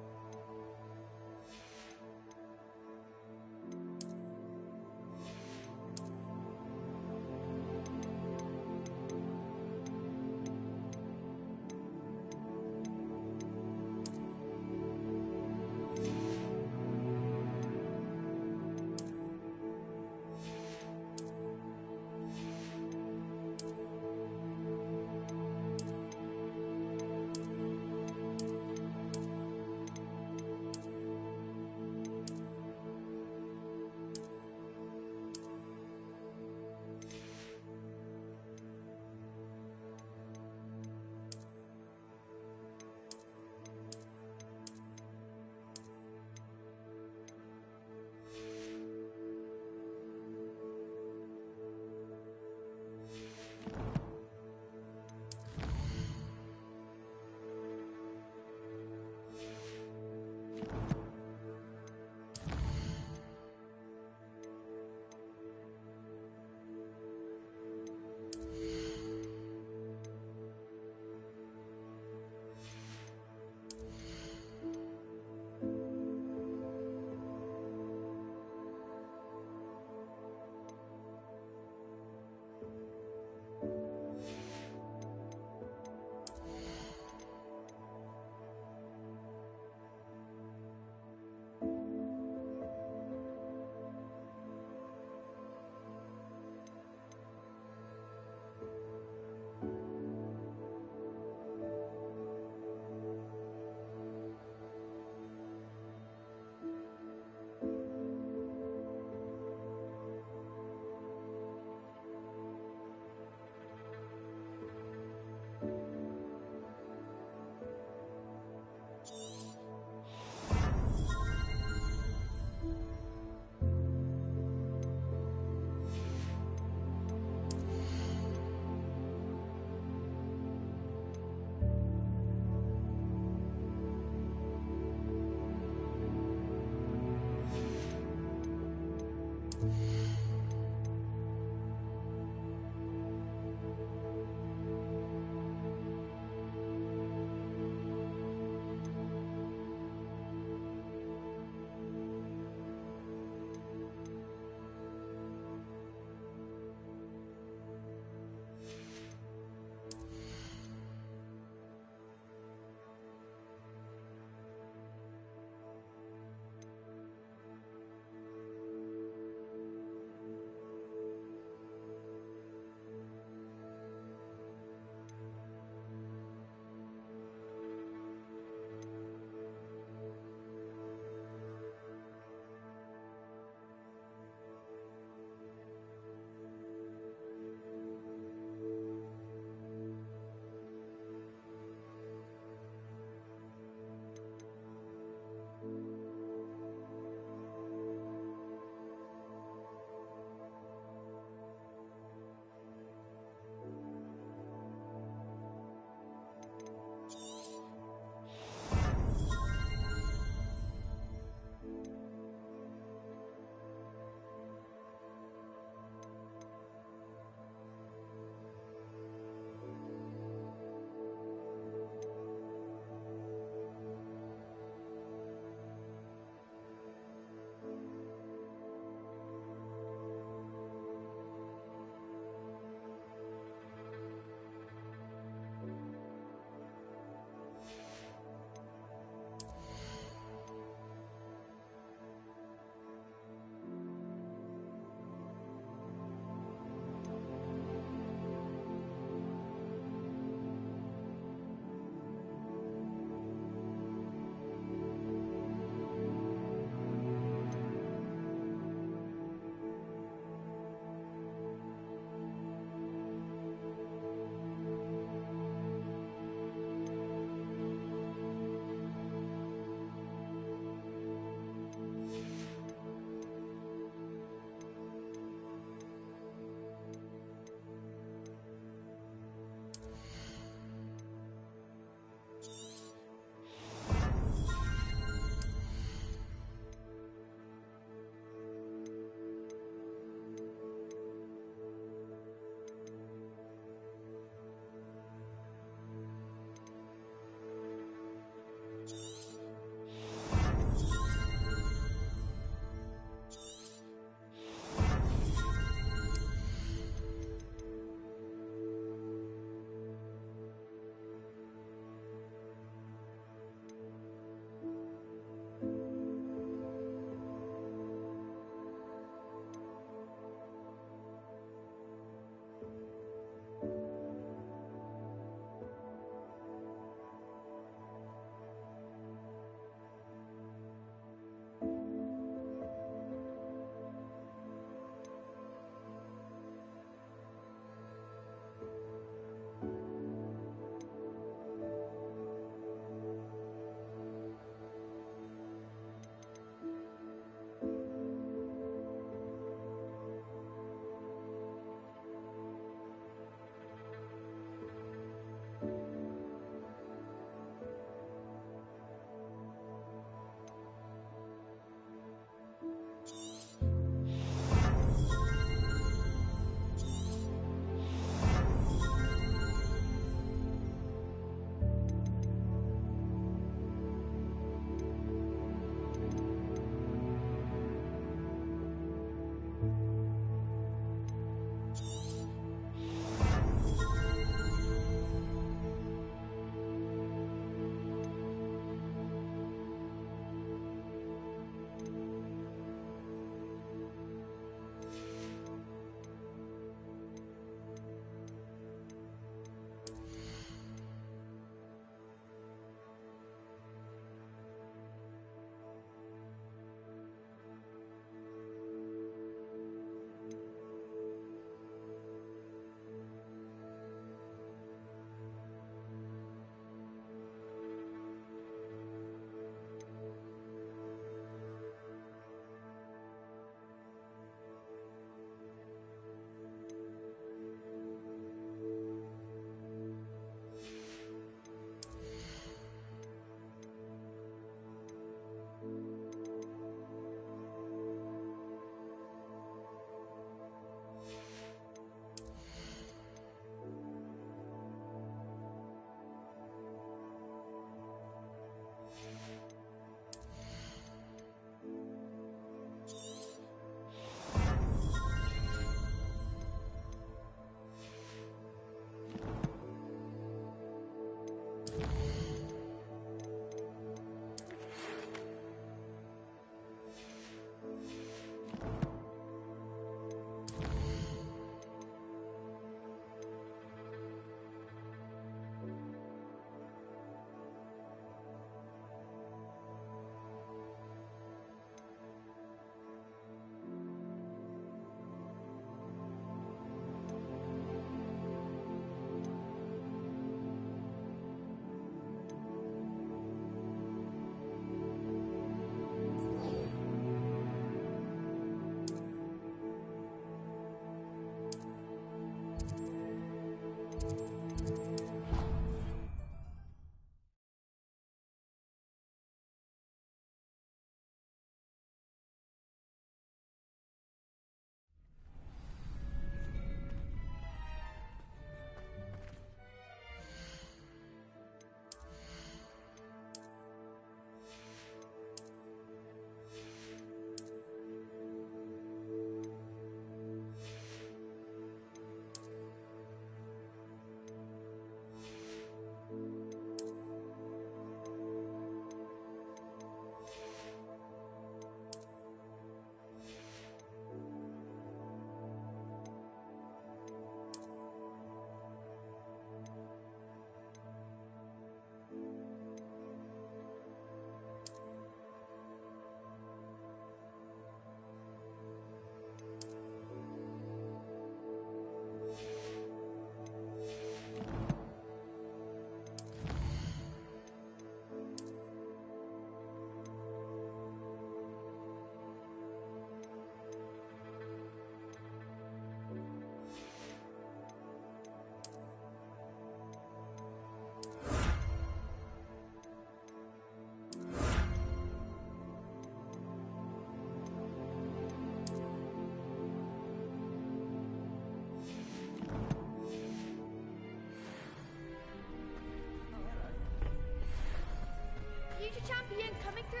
Champion coming through.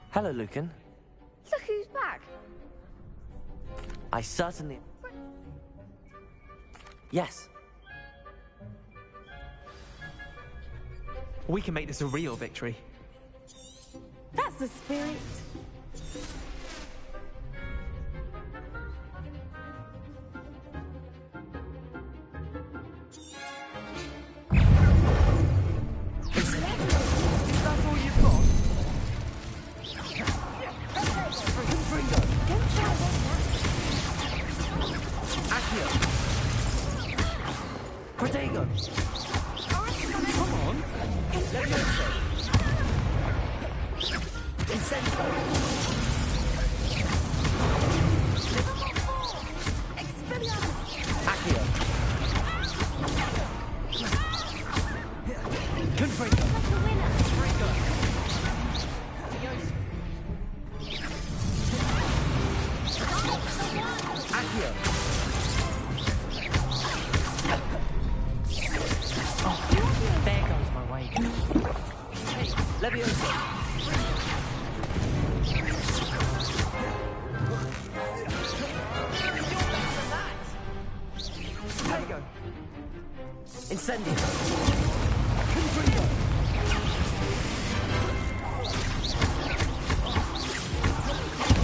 Hello, Lucan. Look who's back. I certainly... Yes. We can make this a real victory. That's the spirit. That's all you've got? Accio! Protego! Come on! Levioso! Incendio! Accio! Confringo! Accio! Oh, there goes my way. Hey, Levioso! Protego! Incendio! Confringo!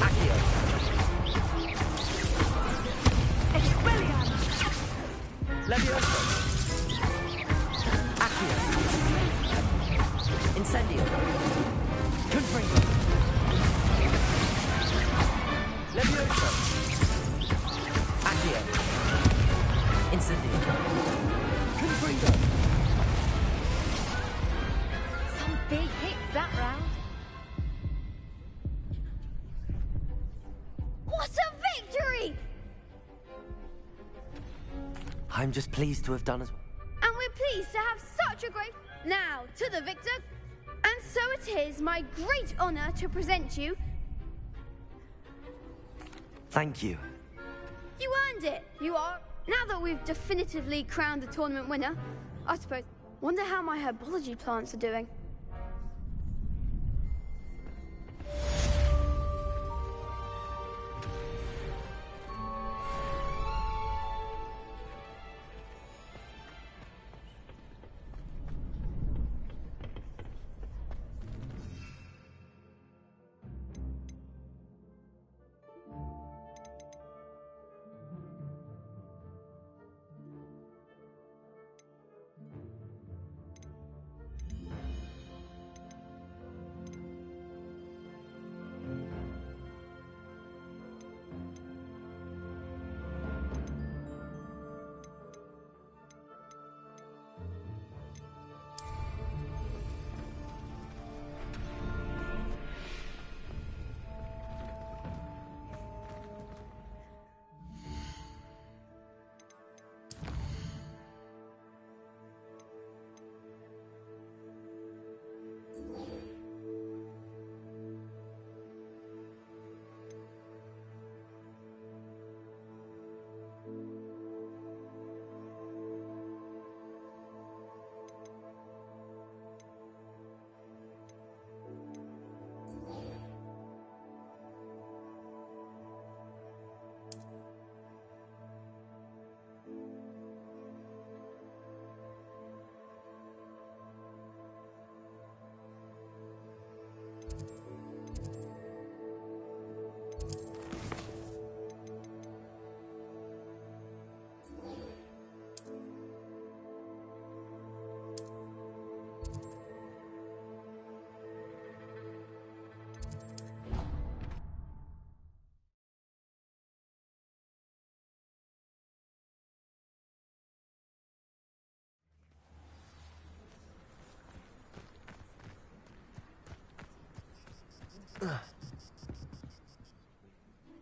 Accio! Levioso! Accio! Incendio! Confringo! Levioso! Accio! Incendio! Confringo! Some big hits that round. What a victory! I'm just pleased to have done as... And we're pleased to have such a great... Now, to the victor. And so it is my great honor to present you... Thank you. You earned it. You are. Now that we've definitively crowned the tournament winner, I suppose... Wonder how my herbology plants are doing.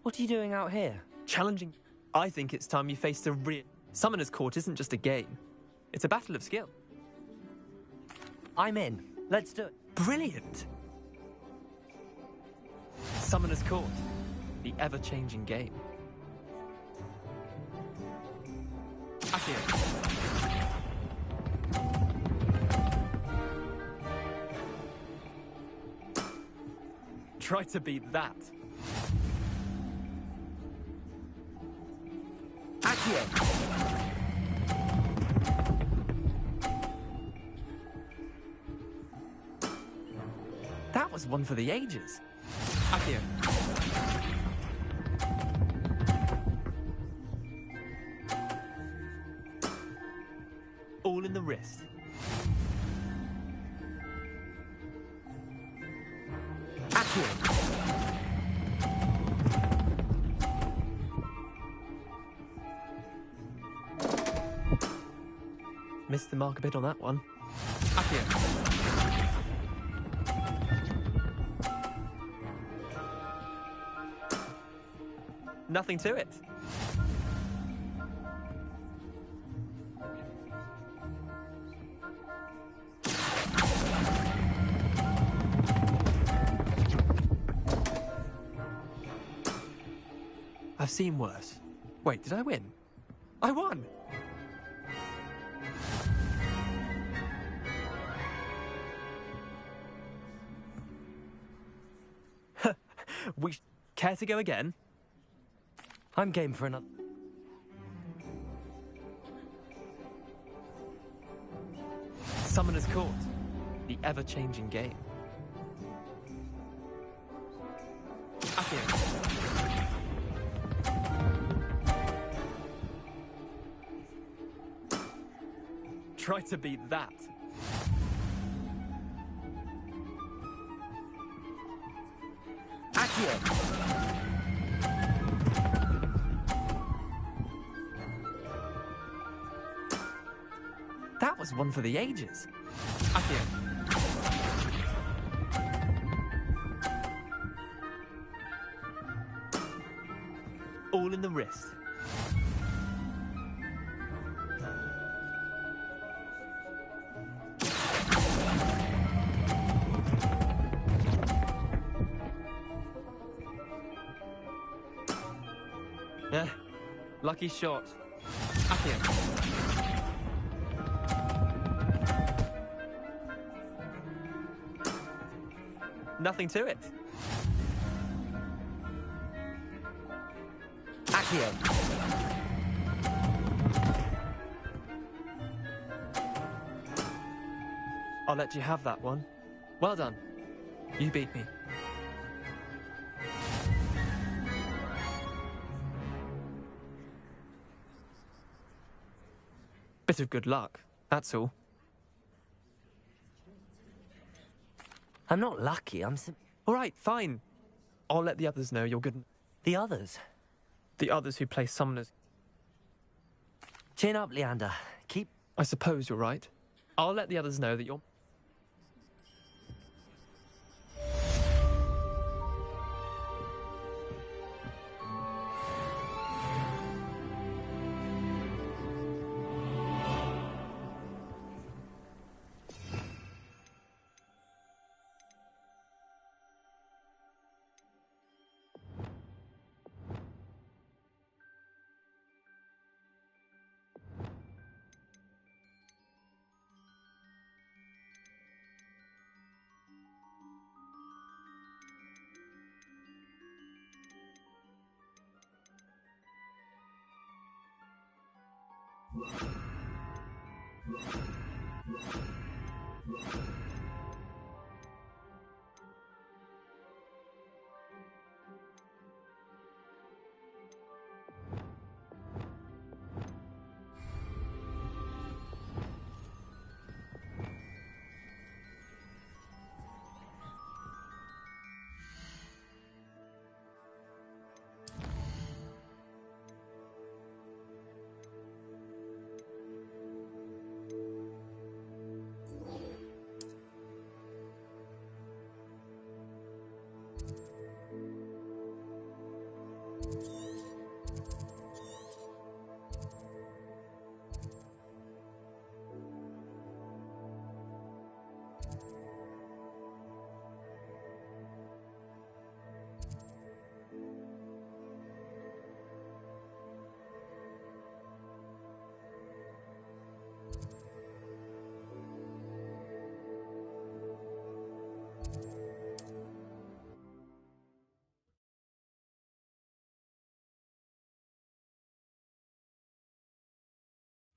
What are you doing out here? Challenging. I think it's time you faced a real... Summoner's Court isn't just a game. It's a battle of skill. I'm in. Let's do it. Brilliant! Summoner's Court. The ever-changing game. Accio. Try to beat that. Accio. That was one for the ages. Accio. All in the wrist. Accio. Missed the mark a bit on that one. Accio. Nothing to it. I've seen worse. Wait, did I win? I won! We care to go again? I'm game for another. Summoner's Court. The ever-changing game. Accio. Try to beat that. Accio. That was one for the ages. Accio. All in the wrist. Lucky shot. Accio. Nothing to it. Accio. I'll let you have that one. Well done. You beat me. Bit of good luck, that's all. I'm not lucky, All right, fine. I'll let the others know you're good. The others? The others who play summoners. Chin up, Leander. Keep... I suppose you're right. I'll let the others know that you're...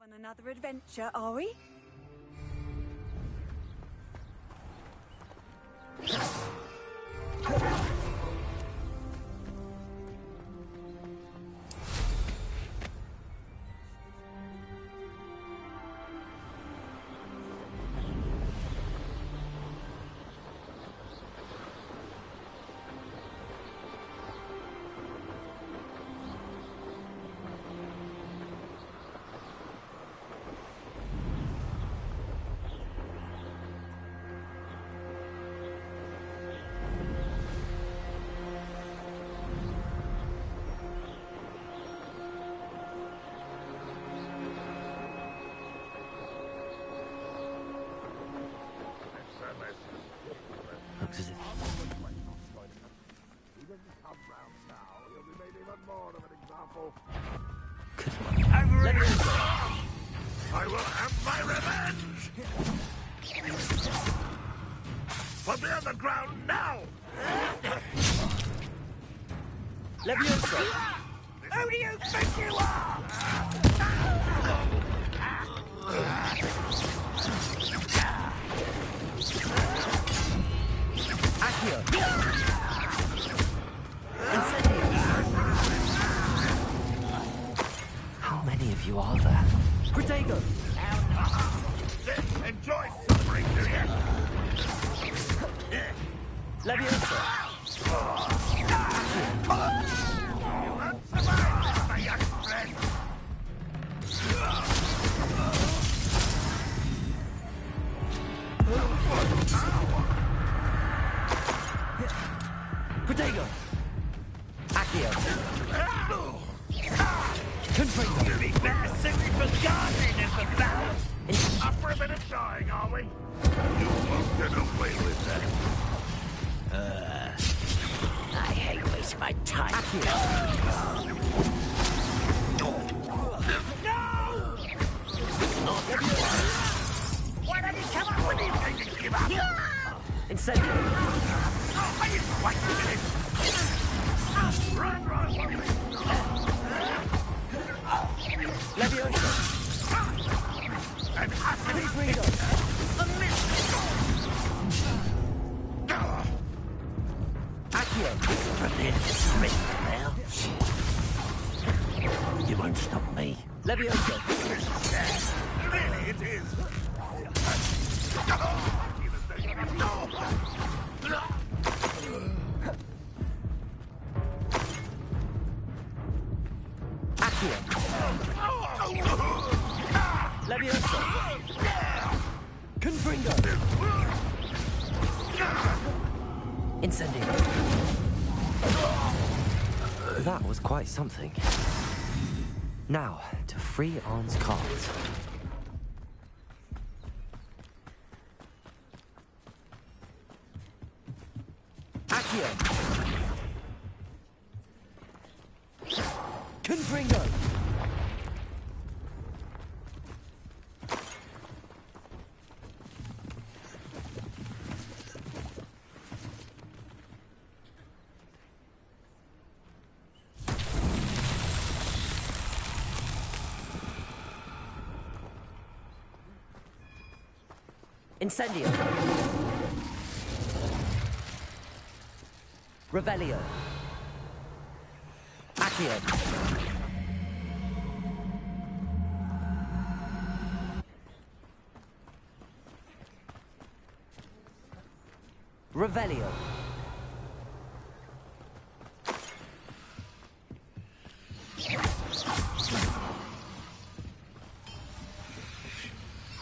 On another adventure, are we? Looks as if... I will have my revenge! Put me on the ground now! Leviosa! Who do you think you are? Accio! How many of you are there? Protego! Enjoy suffering, do you? Leviosa! You won't survive, my young friend! Protego! Accio! Confringo! You'd be better simply for gardening than for battle! Up for a bit of dying, are we? You won't get away with that. I hate wasting my time. Why don't you come up with these things and give up? Incendio! Oh, are you quite finished? Run, run, Leviosa! and Confringo! You won't stop me. Leviosa! Really, it is. Accio! Leviosa! Confringo! Incendio! That was quite something. Now, to free Arn's cards. Accio! Confringo! Incendio! Revelio! Accio! Revelio!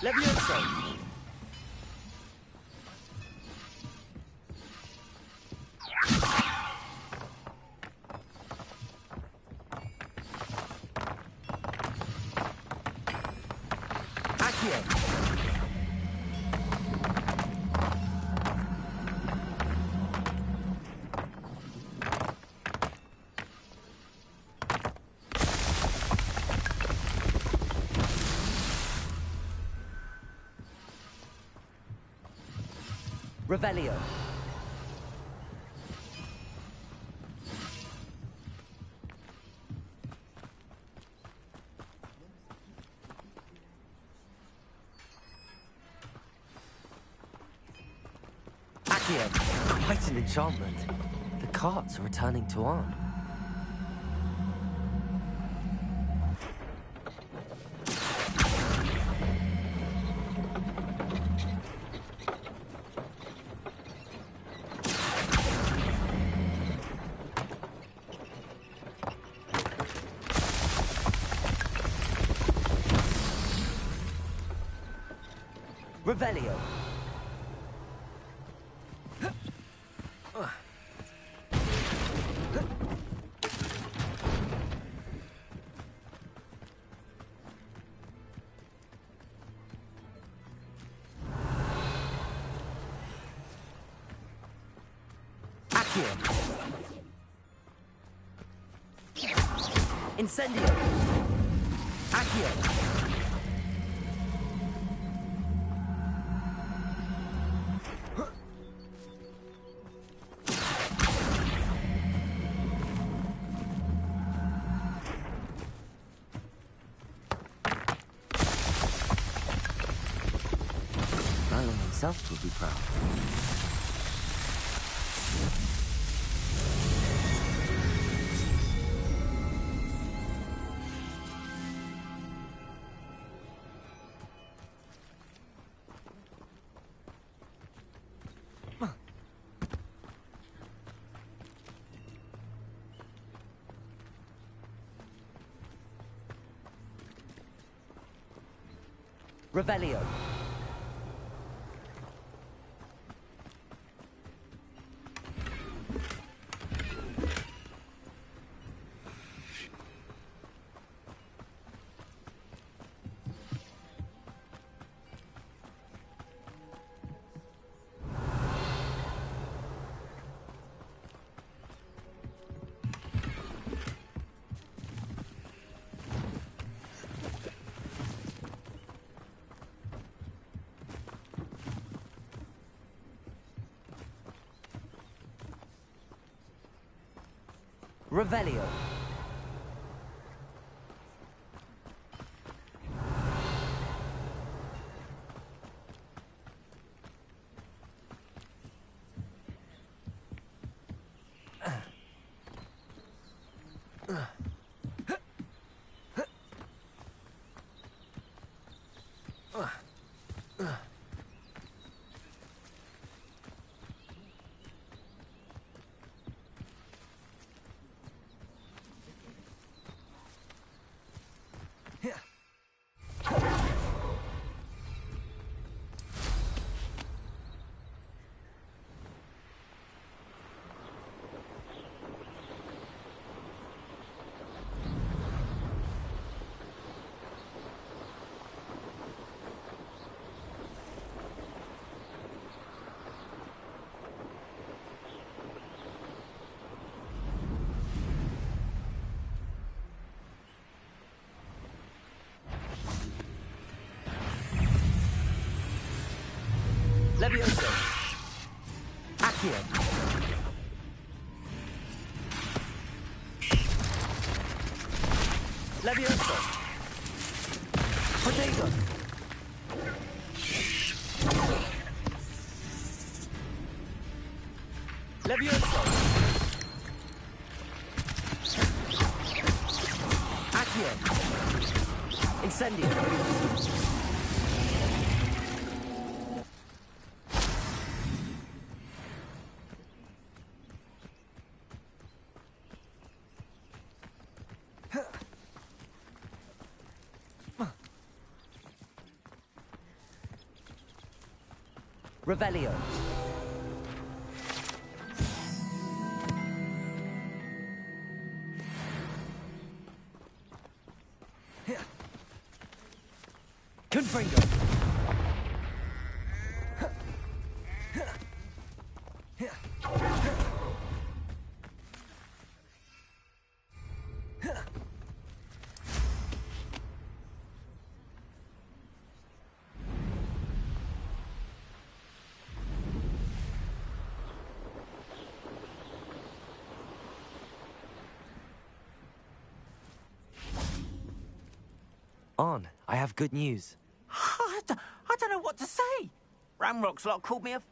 Leviosa! Accio! Revelio! Accio, quite an enchantment. The carts are returning to Arn. Revelio. Accio. Incendio. Accio. Merlin himself will be proud. Revelio. Revelio. Levioso. Accio. Levioso. Potato. Levioso. Accio. Incendio. Revelio. Confringo. On, I have good news. I don't know what to say. Ramrock's lot called me a...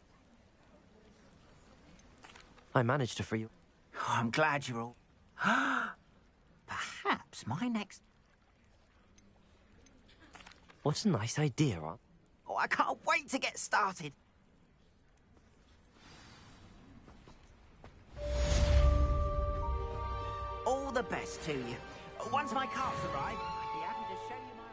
I managed to free you. Oh, I'm glad you're all... Perhaps my next... What a nice idea, huh? Oh, I can't wait to get started. All the best to you. Once my carts arrive, I'd be happy to show you my...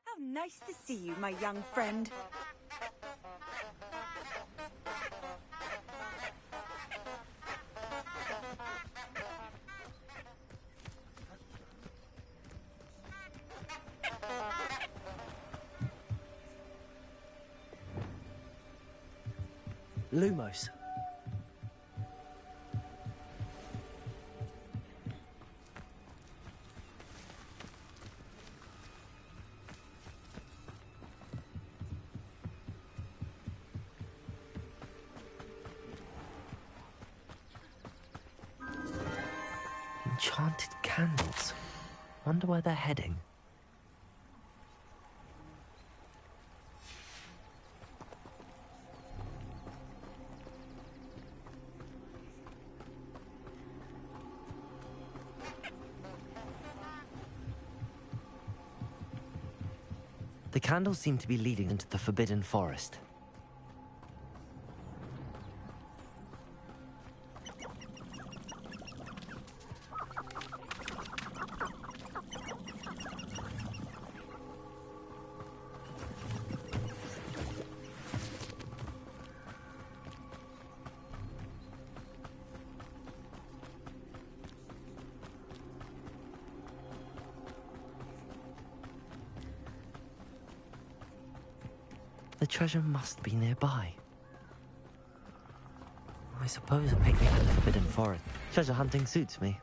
How nice to see you, my young friend. Lumos. Enchanted candles. Wonder where they're heading. The candles seem to be leading into the Forbidden Forest. The treasure must be nearby. I suppose a picnic in the Forbidden Forest. Treasure hunting suits me.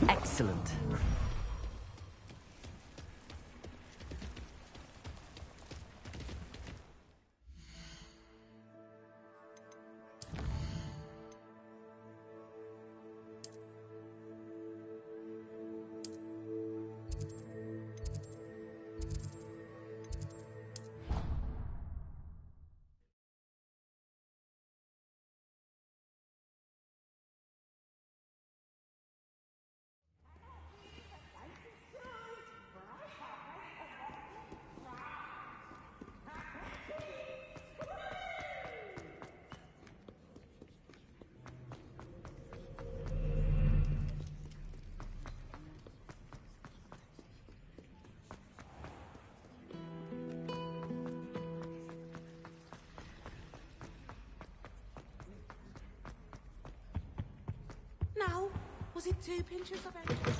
Excellent. Now, was it 2 pinches of everything?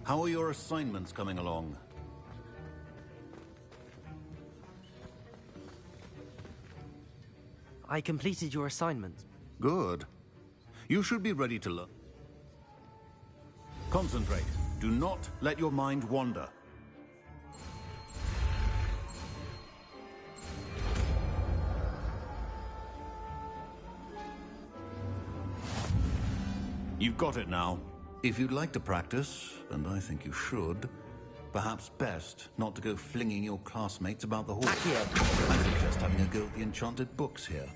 How are your assignments coming along? I completed your assignment. Good. You should be ready to learn. Concentrate. Do not let your mind wander. You've got it now. If you'd like to practice, and I think you should, perhaps best not to go flinging your classmates about the hall. I suggest having a go at the enchanted books here.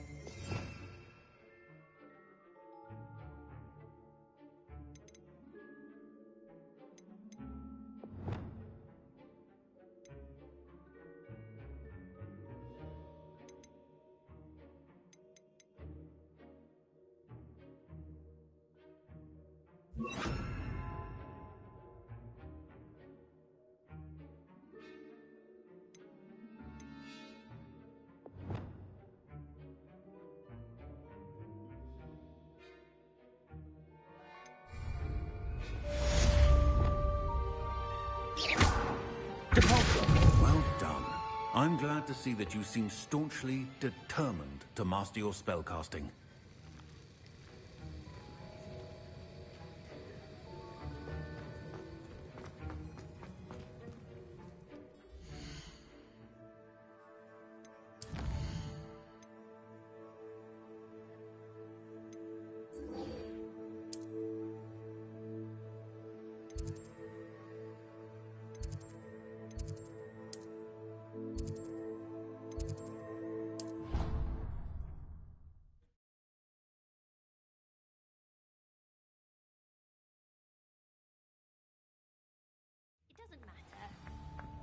Well done. I'm glad to see that you seem staunchly determined to master your spellcasting.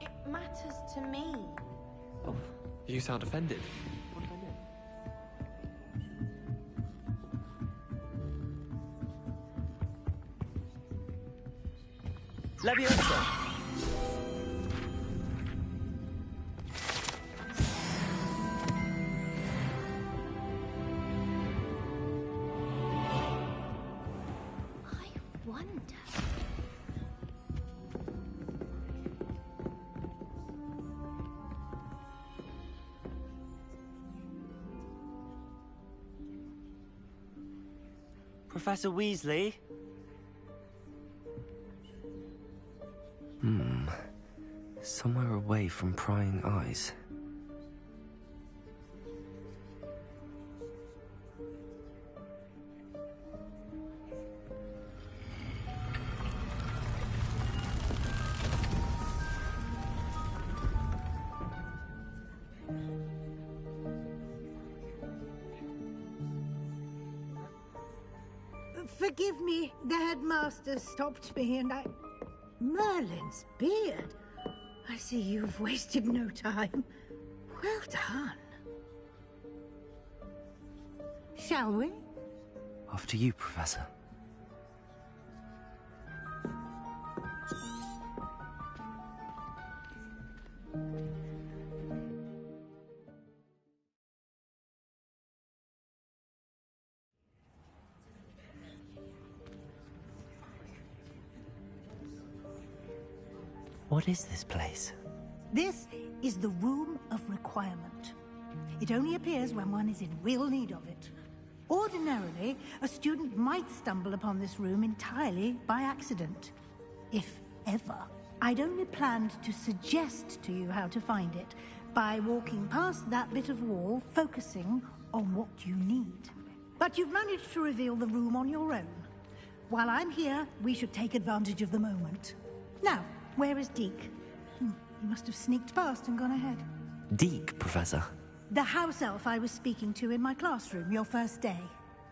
It matters to me. Oh, you sound offended. Leviosa! I wonder Professor Weasley? Somewhere away from prying eyes. Forgive me, the headmaster stopped me and I... Merlin's beard. I see you've wasted no time. Well done. Shall we? After you, Professor. What is this place? This is the Room of Requirement. It only appears when one is in real need of it. Ordinarily, a student might stumble upon this room entirely by accident. If ever. I'd only planned to suggest to you how to find it by walking past that bit of wall, focusing on what you need. But you've managed to reveal the room on your own. While I'm here, we should take advantage of the moment. Now, where is Deke? He must have sneaked past and gone ahead. Deke, Professor. The house elf I was speaking to in my classroom your first day.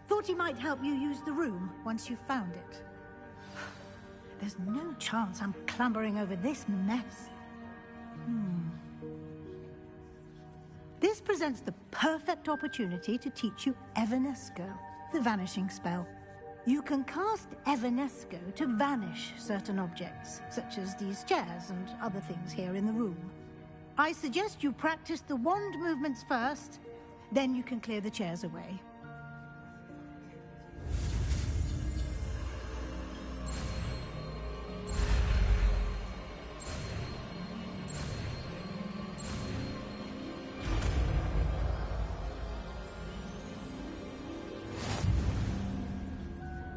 Thought he might help you use the room once you've found it. There's no chance I'm clambering over this mess. This presents the perfect opportunity to teach you Evanesco, the vanishing spell. You can cast Evanesco to vanish certain objects, such as these chairs and other things here in the room. I suggest you practice the wand movements first, then you can clear the chairs away.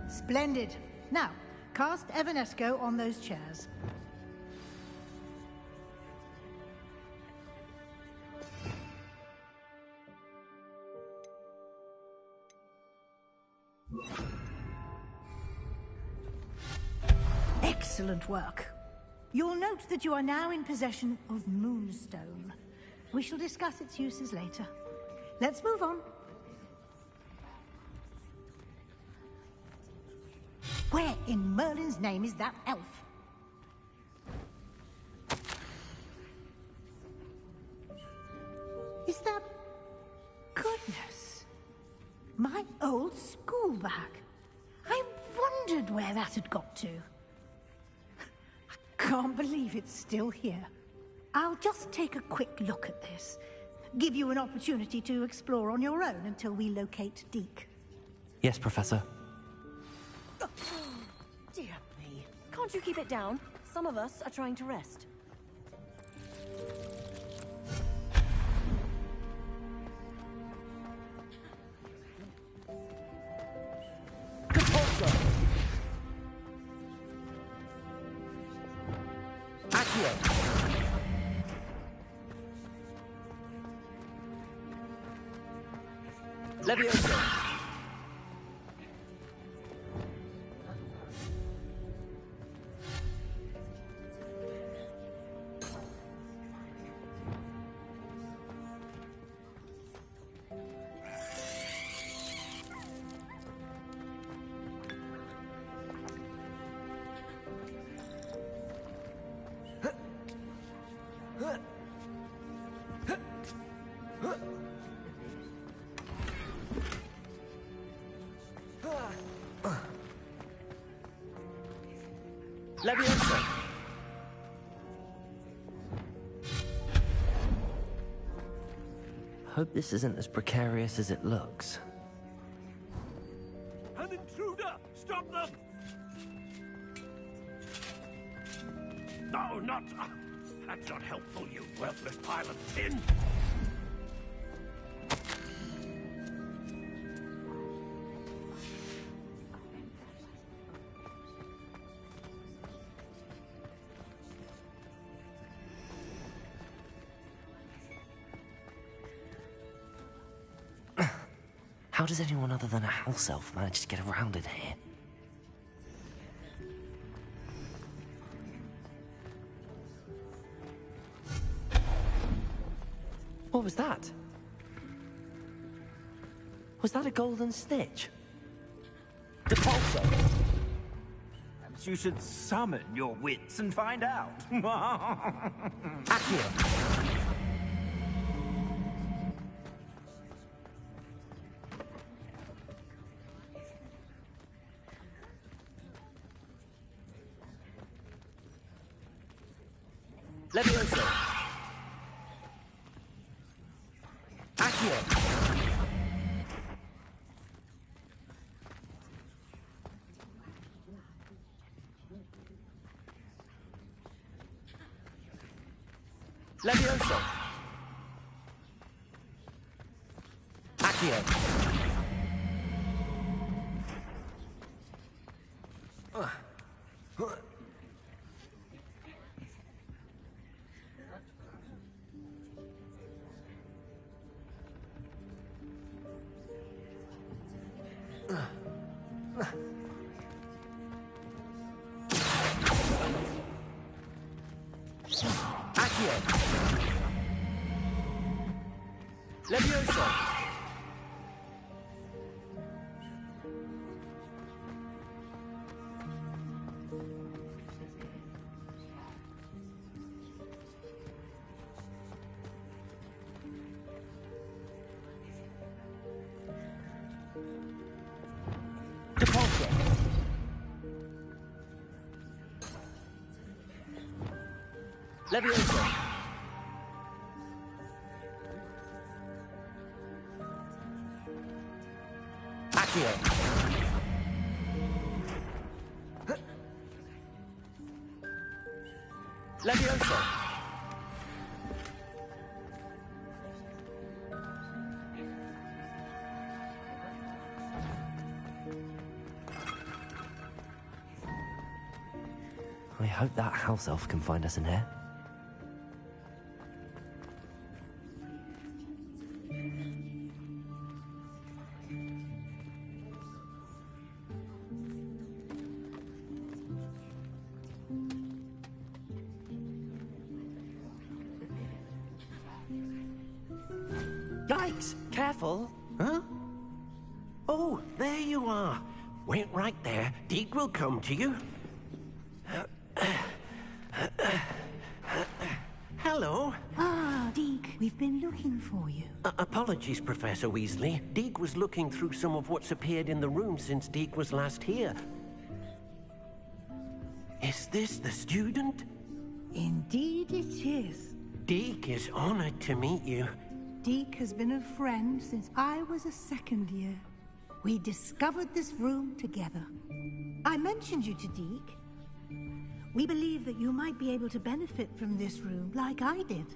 Splendid. Now, cast Evanesco on those chairs. Excellent work. You'll note that you are now in possession of Moonstone. We shall discuss its uses later. Let's move on. Where in Merlin's name is that elf? Is that... Goodness. My old school bag. I wondered where that had got to. I can't believe it's still here. I'll just take a quick look at this. Give you an opportunity to explore on your own until we locate Deke. Yes, Professor. Dear me. Can't you keep it down? Some of us are trying to rest. Ppppotter! Accio! Levioso! Levioso! Hope this isn't as precarious as it looks. An intruder! Stop them! No, not... That's not helpful, you worthless pile of tin! How does anyone other than a house elf manage to get around in here? What was that? Was that a golden snitch? Ppppotter! Perhaps you should summon your wits and find out. Accio! Levioso! Accio! Levioso! Accio! Levioso! Ppppotter! Levioso! Accio! Levioso! I hope that house elf can find us in here. Yikes! Careful! Huh? Oh, there you are. Wait right there. Deke will come to you. Hello. Ah, Deke, we've been looking for you. Apologies, Professor Weasley. Deke was looking through some of what's appeared in the room since Deke was last here. Is this the student? Indeed it is. Deke is honored to meet you. Deke has been a friend since I was a second year. We discovered this room together. I mentioned you to Deke. We believe that you might be able to benefit from this room like I did.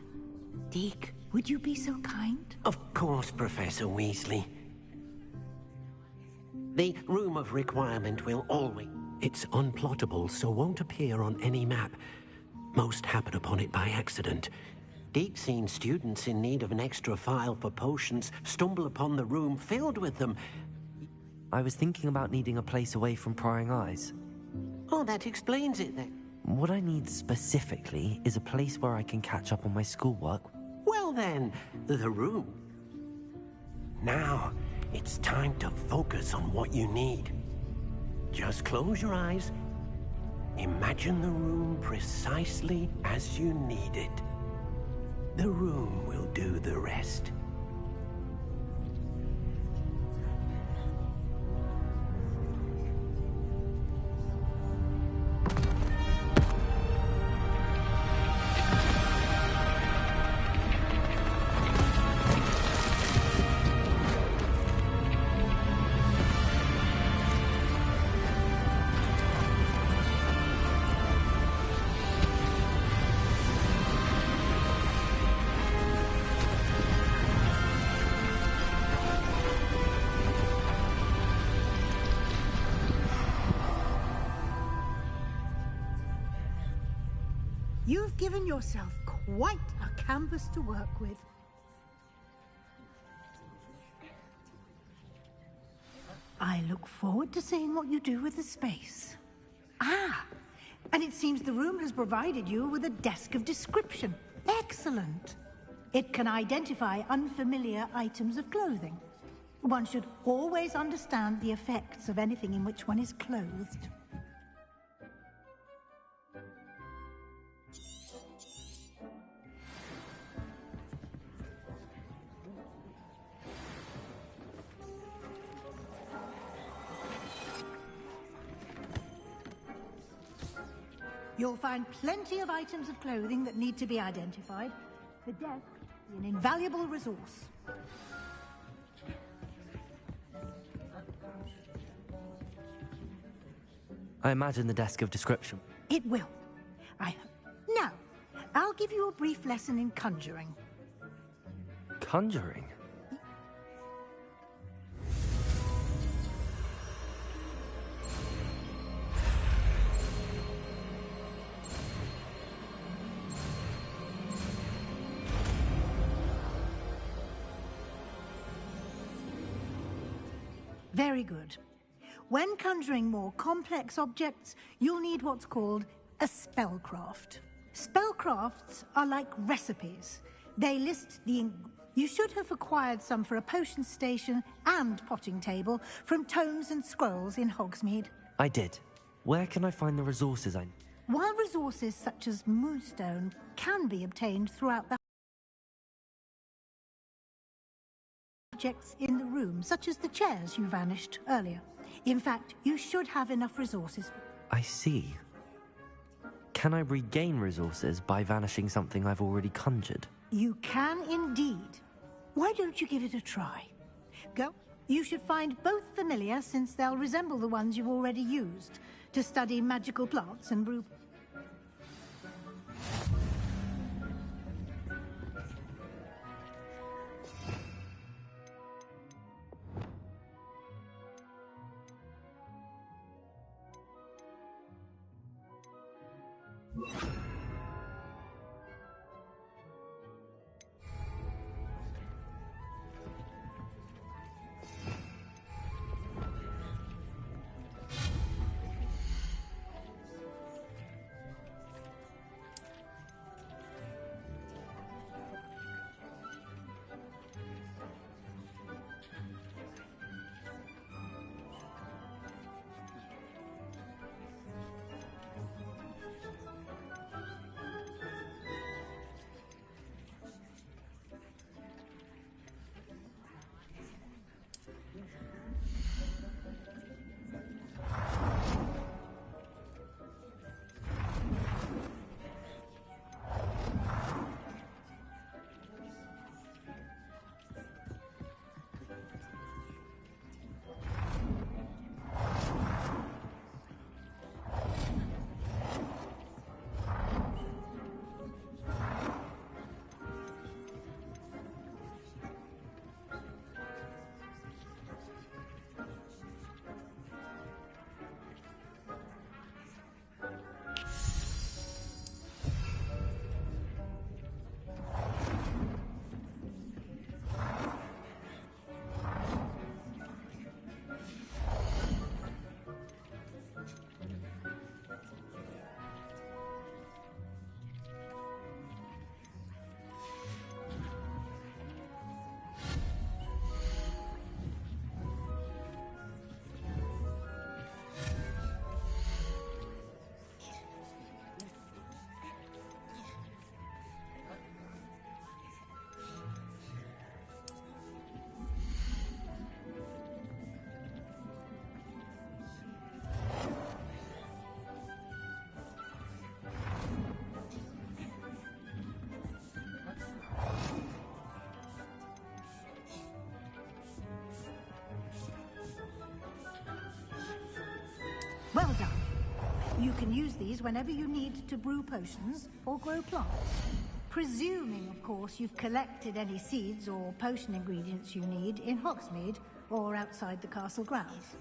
Deke, would you be so kind? Of course, Professor Weasley. The Room of Requirement will always... It's unplottable, so won't appear on any map. Most happen upon it by accident. Deke's seen students in need of an extra file for potions stumble upon the room filled with them. I was thinking about needing a place away from prying eyes. Oh, that explains it then. What I need specifically is a place where I can catch up on my schoolwork. Well then, the room. Now, it's time to focus on what you need. Just close your eyes. Imagine the room precisely as you need it. The room will do the rest. You've given yourself quite a canvas to work with. I look forward to seeing what you do with the space. Ah, and it seems the room has provided you with a desk of description. Excellent. It can identify unfamiliar items of clothing. One should always understand the effects of anything in which one is clothed. You'll find plenty of items of clothing that need to be identified. The desk is an invaluable resource. I imagine the desk of description. It will. Now, I'll give you a brief lesson in conjuring. Conjuring? Very good. When conjuring more complex objects, you'll need what's called a spellcraft. Spellcrafts are like recipes. They list you should have acquired some for a potion station and potting table from tomes and scrolls in Hogsmeade. I did. Where can I find the resources I need? While resources such as moonstone can be obtained throughout the objects in the room, such as the chairs you vanished earlier. In fact, you should have enough resources. I see. Can I regain resources by vanishing something I've already conjured? You can indeed. Why don't you give it a try? Go. You should find both familiar, since they'll resemble the ones you've already used to study magical plants and brew. Well done. You can use these whenever you need to brew potions or grow plants. Presuming, of course, you've collected any seeds or potion ingredients you need in Hogsmeade or outside the castle grounds.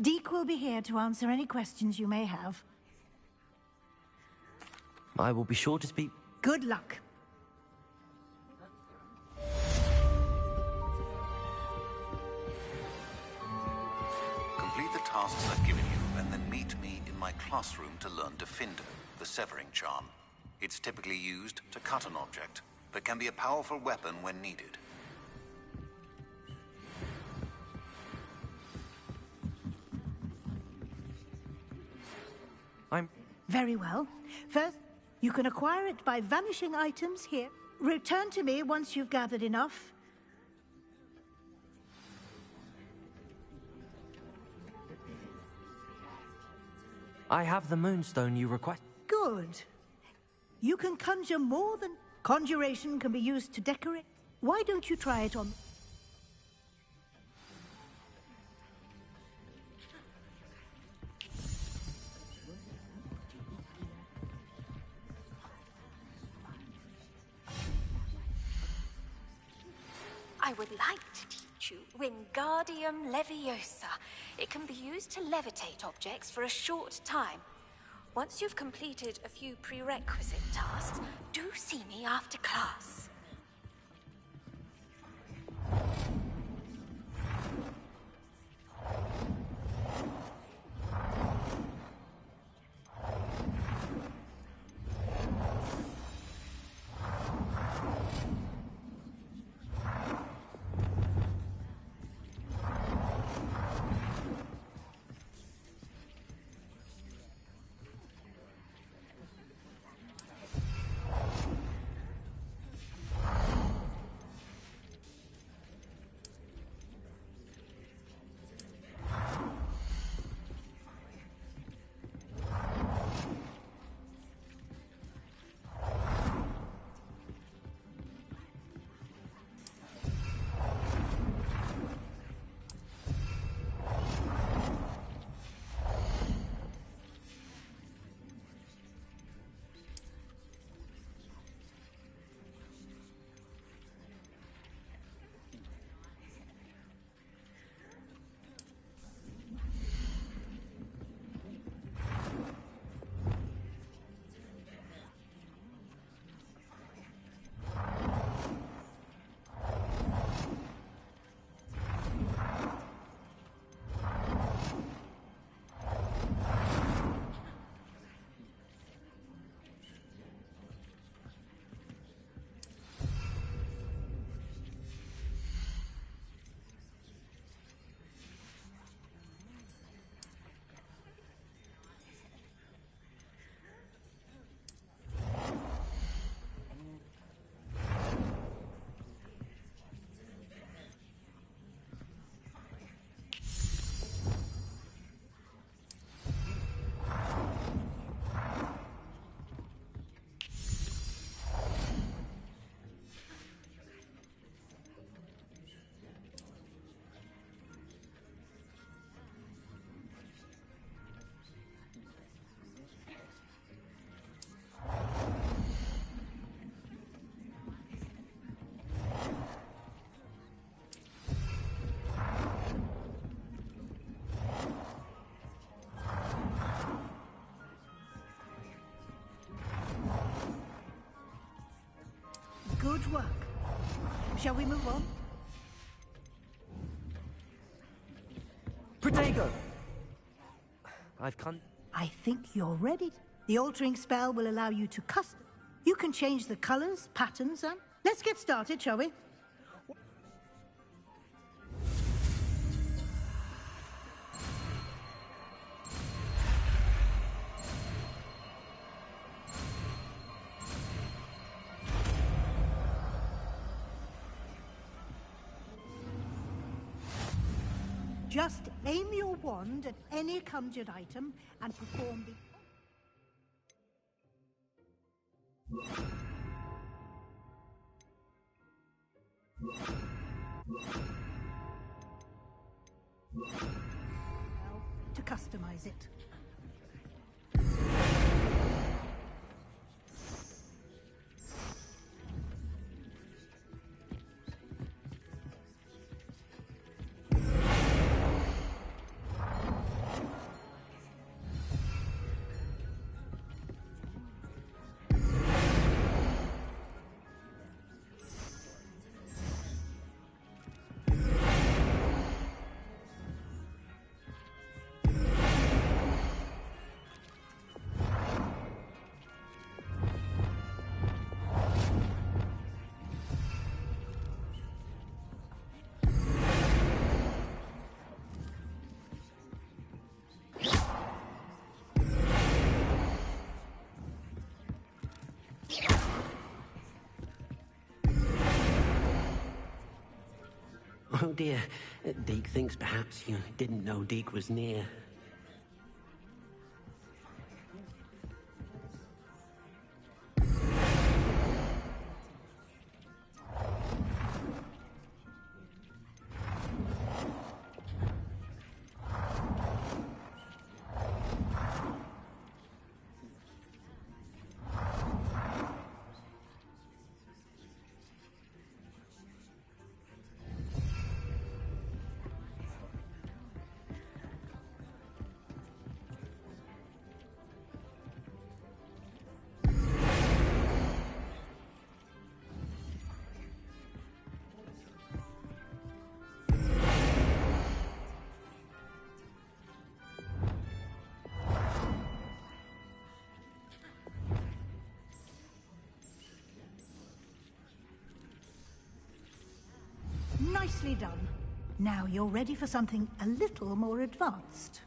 Deke will be here to answer any questions you may have. I will be sure to speak. Good luck. Complete the tasks I've given you, and then meet me in my classroom to learn Defender, the severing charm. It's typically used to cut an object, but can be a powerful weapon when needed. Very well. First, you can acquire it by vanishing items here. Return to me once you've gathered enough. I have the moonstone you request. Good. You can conjure more than... Conjuration can be used to decorate. Why don't you try it on... I would like to teach you Wingardium Leviosa. It can be used to levitate objects for a short time. Once you've completed a few prerequisite tasks, do see me after class. Good work. Shall we move on? Protego! I've come... I think you're ready. The altering spell will allow you to custom. You can change the colors, patterns, and... Let's get started, shall we? Just aim your wand at any conjured item and perform the... to customize it. Oh dear. Deke thinks perhaps you didn't know Deke was near. Nicely done. Now you're ready for something a little more advanced.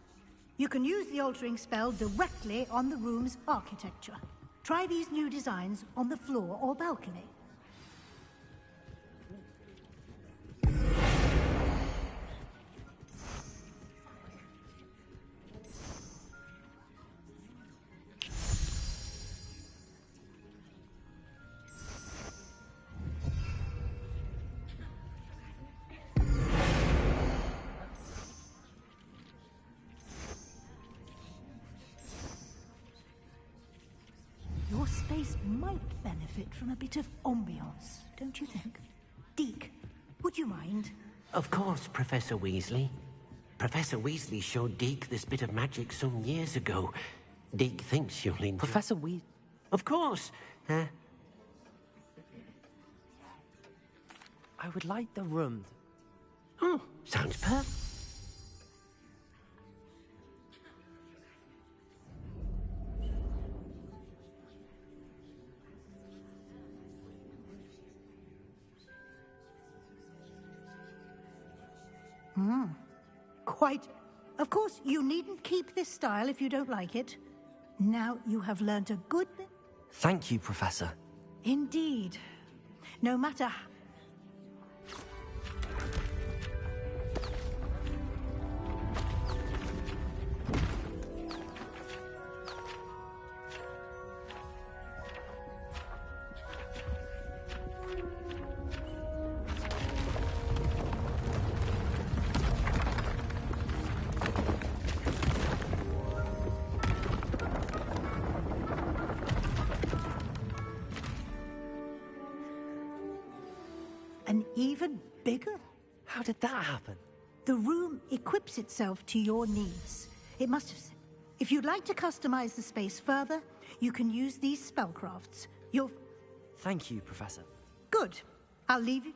You can use the altering spell directly on the room's architecture. Try these new designs on the floor or balcony. Your space might benefit from a bit of ambiance, don't you think? Deke, would you mind? Of course, Professor Weasley. Professor Weasley showed Deke this bit of magic some years ago. Deke thinks you'll enjoy... Professor Weasley? Of course. I would like the room. Oh, sounds perfect. Quite. Of course, you needn't keep this style if you don't like it. Now you have learnt a good bit. Thank you, Professor. Indeed. No matter how... An even bigger? How did that happen? The room equips itself to your needs. It must have... If you'd like to customize the space further, you can use these spellcrafts. You'll... Thank you, Professor. Good. I'll leave you...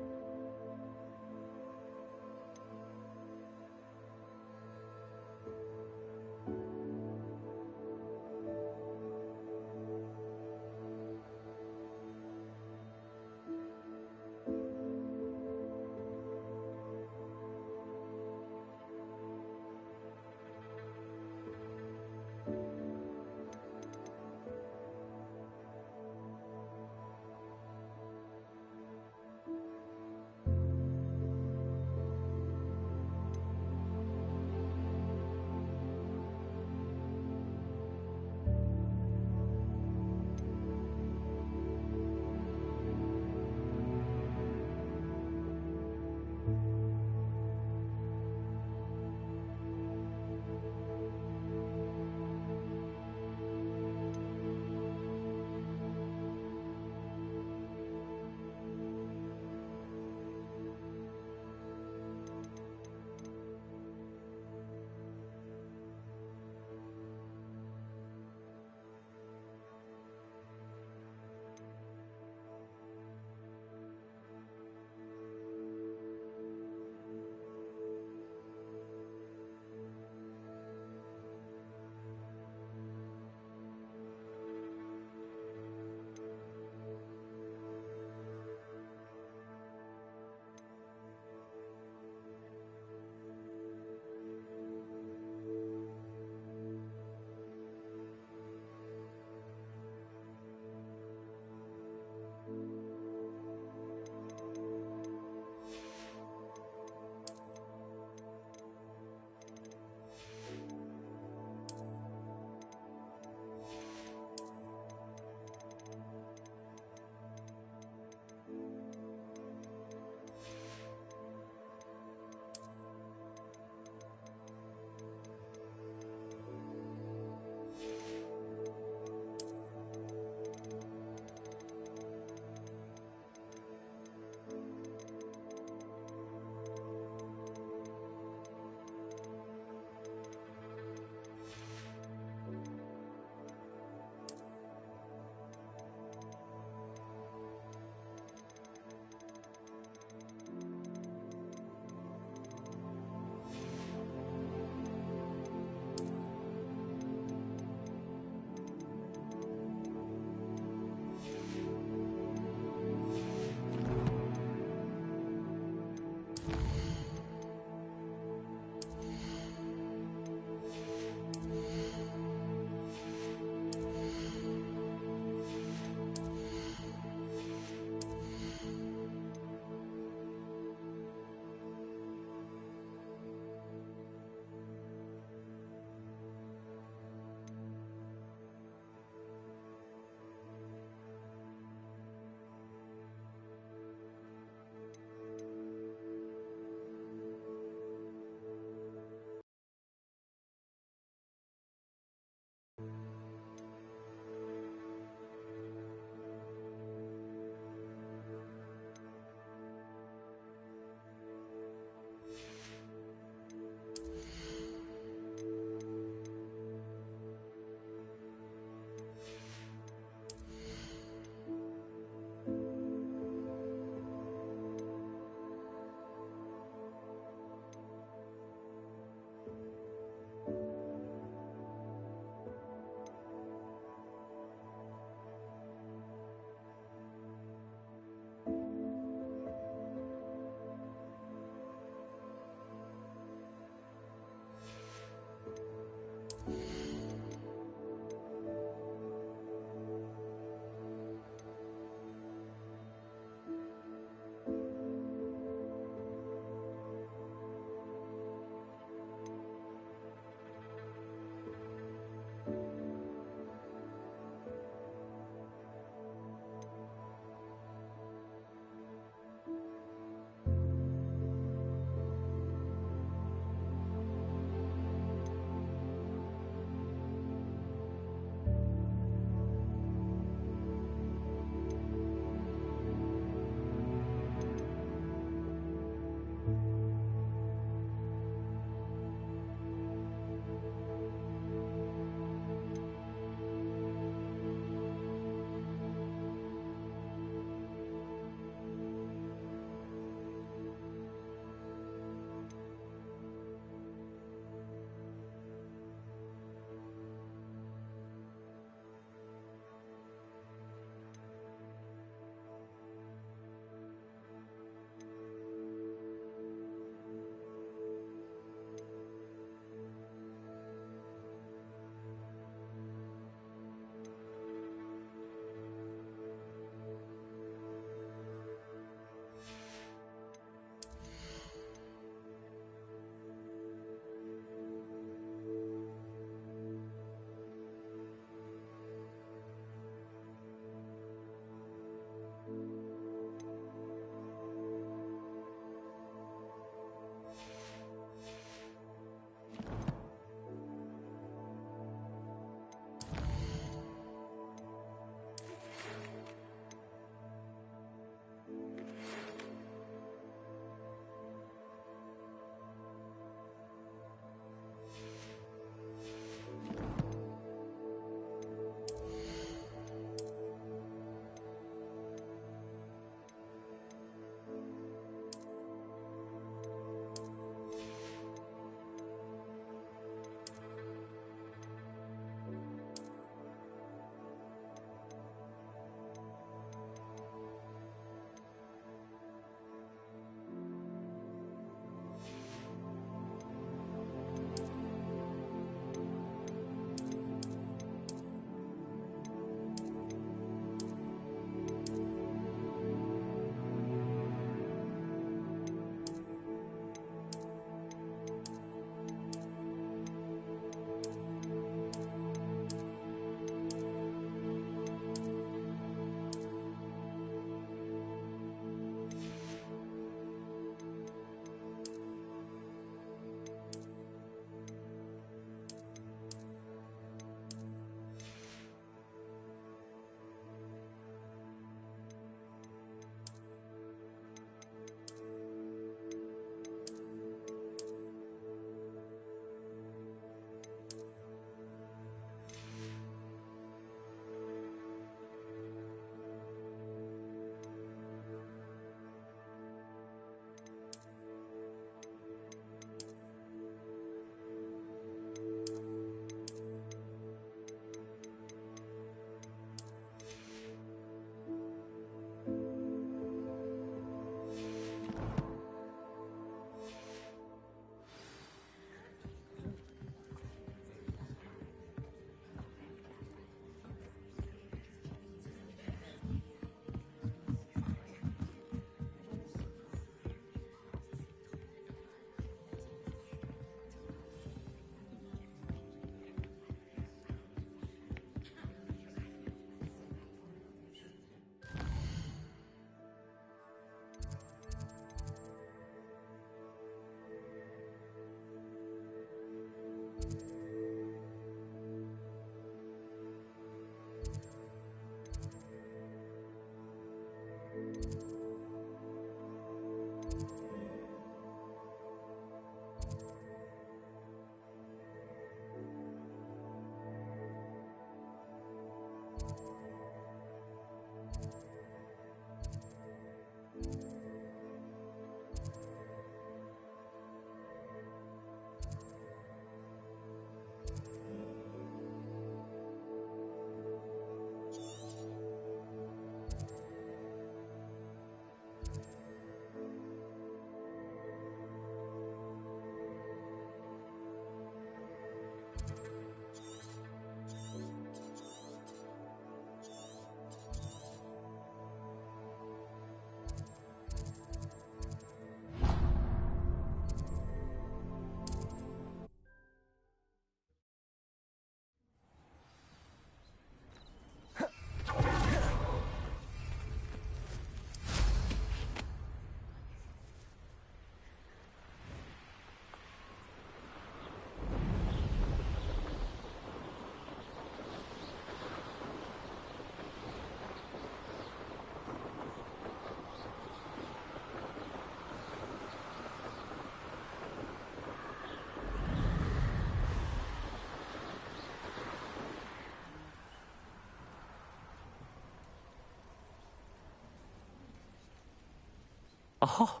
Oh,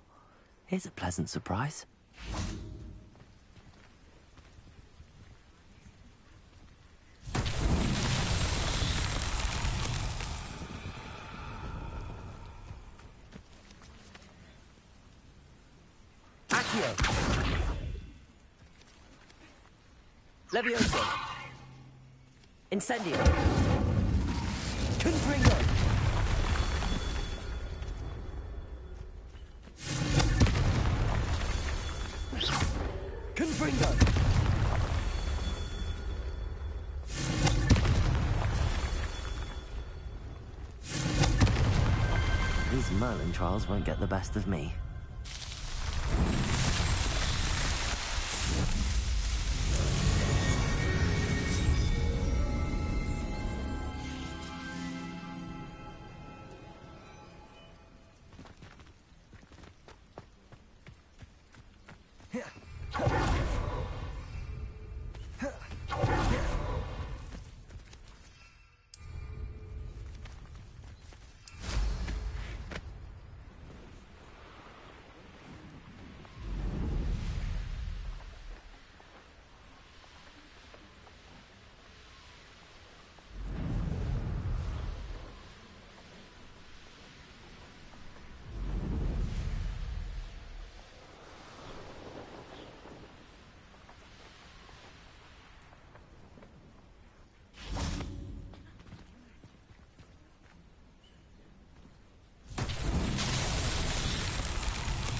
here's a pleasant surprise. Accio! Levioso! Incendio! Confringo! Confringo! These Merlin trials won't get the best of me.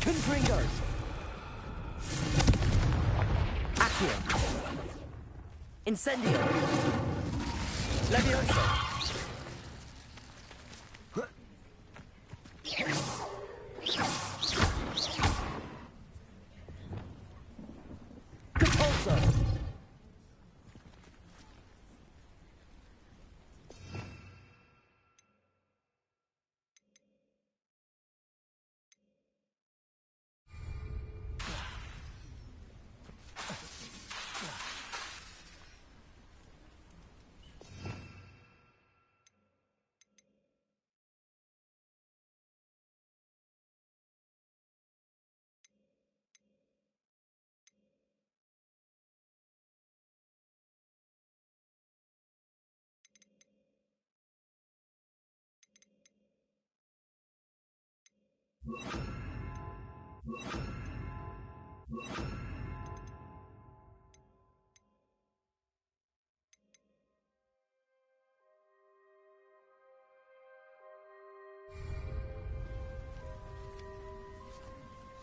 Confringo! Accio! Incendio! Levioso! Compulso!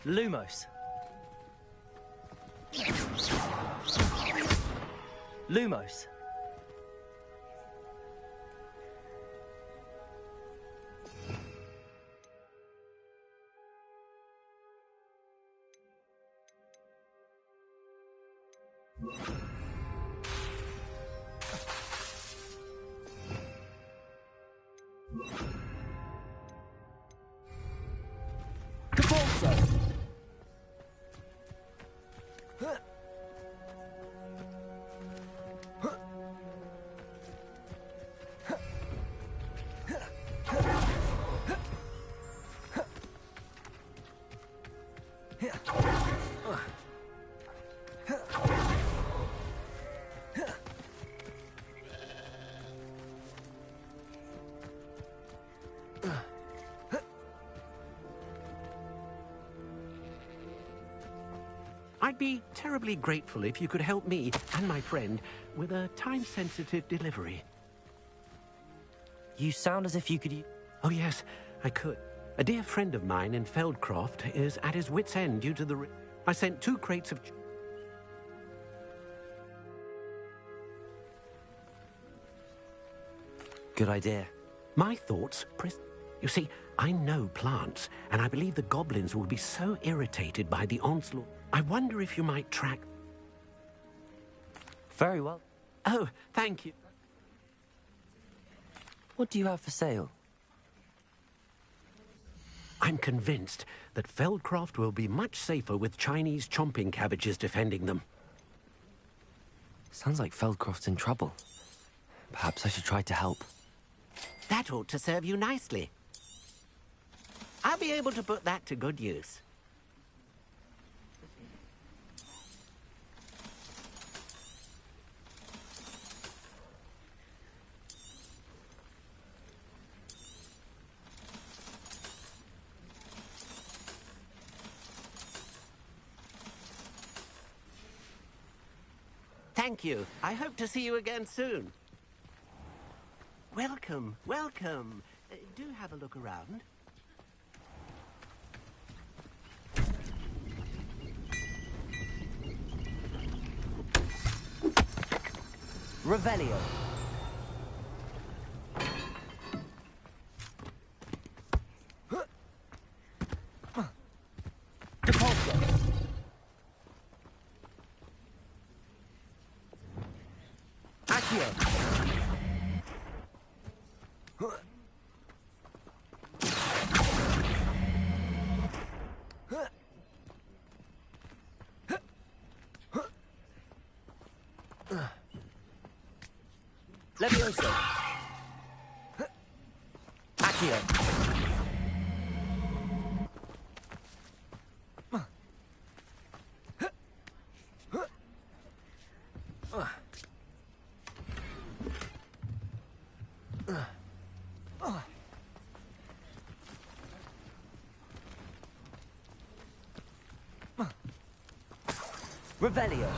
Lumos. Lumos. Compulso. I'd be terribly grateful if you could help me and my friend with a time-sensitive delivery. You sound as if you could... Oh, yes, I could. A dear friend of mine in Feldcroft is at his wit's end due to the... I sent 2 crates of... Good idea. My thoughts... You see, I know plants, and I believe the goblins will be so irritated by the onslaught. I wonder if you might track... Very well. Oh, thank you. What do you have for sale? I'm convinced that Feldcroft will be much safer with Chinese chomping cabbages defending them. Sounds like Feldcroft's in trouble. Perhaps I should try to help. That ought to serve you nicely. I'll be able to put that to good use. Thank you. I hope to see you again soon. Welcome, welcome. Do have a look around. Revelio. Depulso. Accio. Levioso. Accio. Revelio.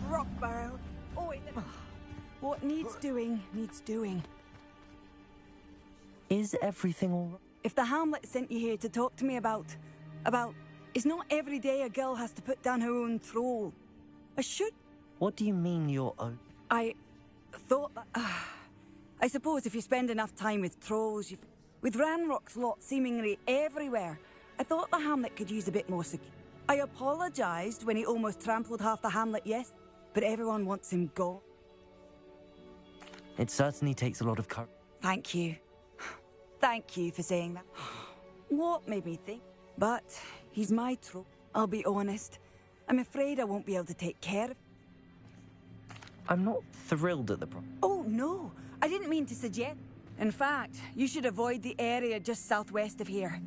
Rockbarrow. Always. What needs doing, needs doing. Is everything all right? If the Hamlet sent you here to talk to me about... It's not every day a girl has to put down her own troll. I should... What do you mean your own? I thought that... I suppose if you spend enough time with trolls, with Ranrock's lot seemingly everywhere, I thought the Hamlet could use a bit more security. I apologized when he almost trampled half the Hamlet, yes, but everyone wants him gone. It certainly takes a lot of courage. Thank you. Thank you for saying that. What made me think? But he's my troll. I'll be honest. I'm afraid I won't be able to take care of him. I'm not thrilled at the problem. Oh, no. I didn't mean to suggest. In fact, you should avoid the area just southwest of here.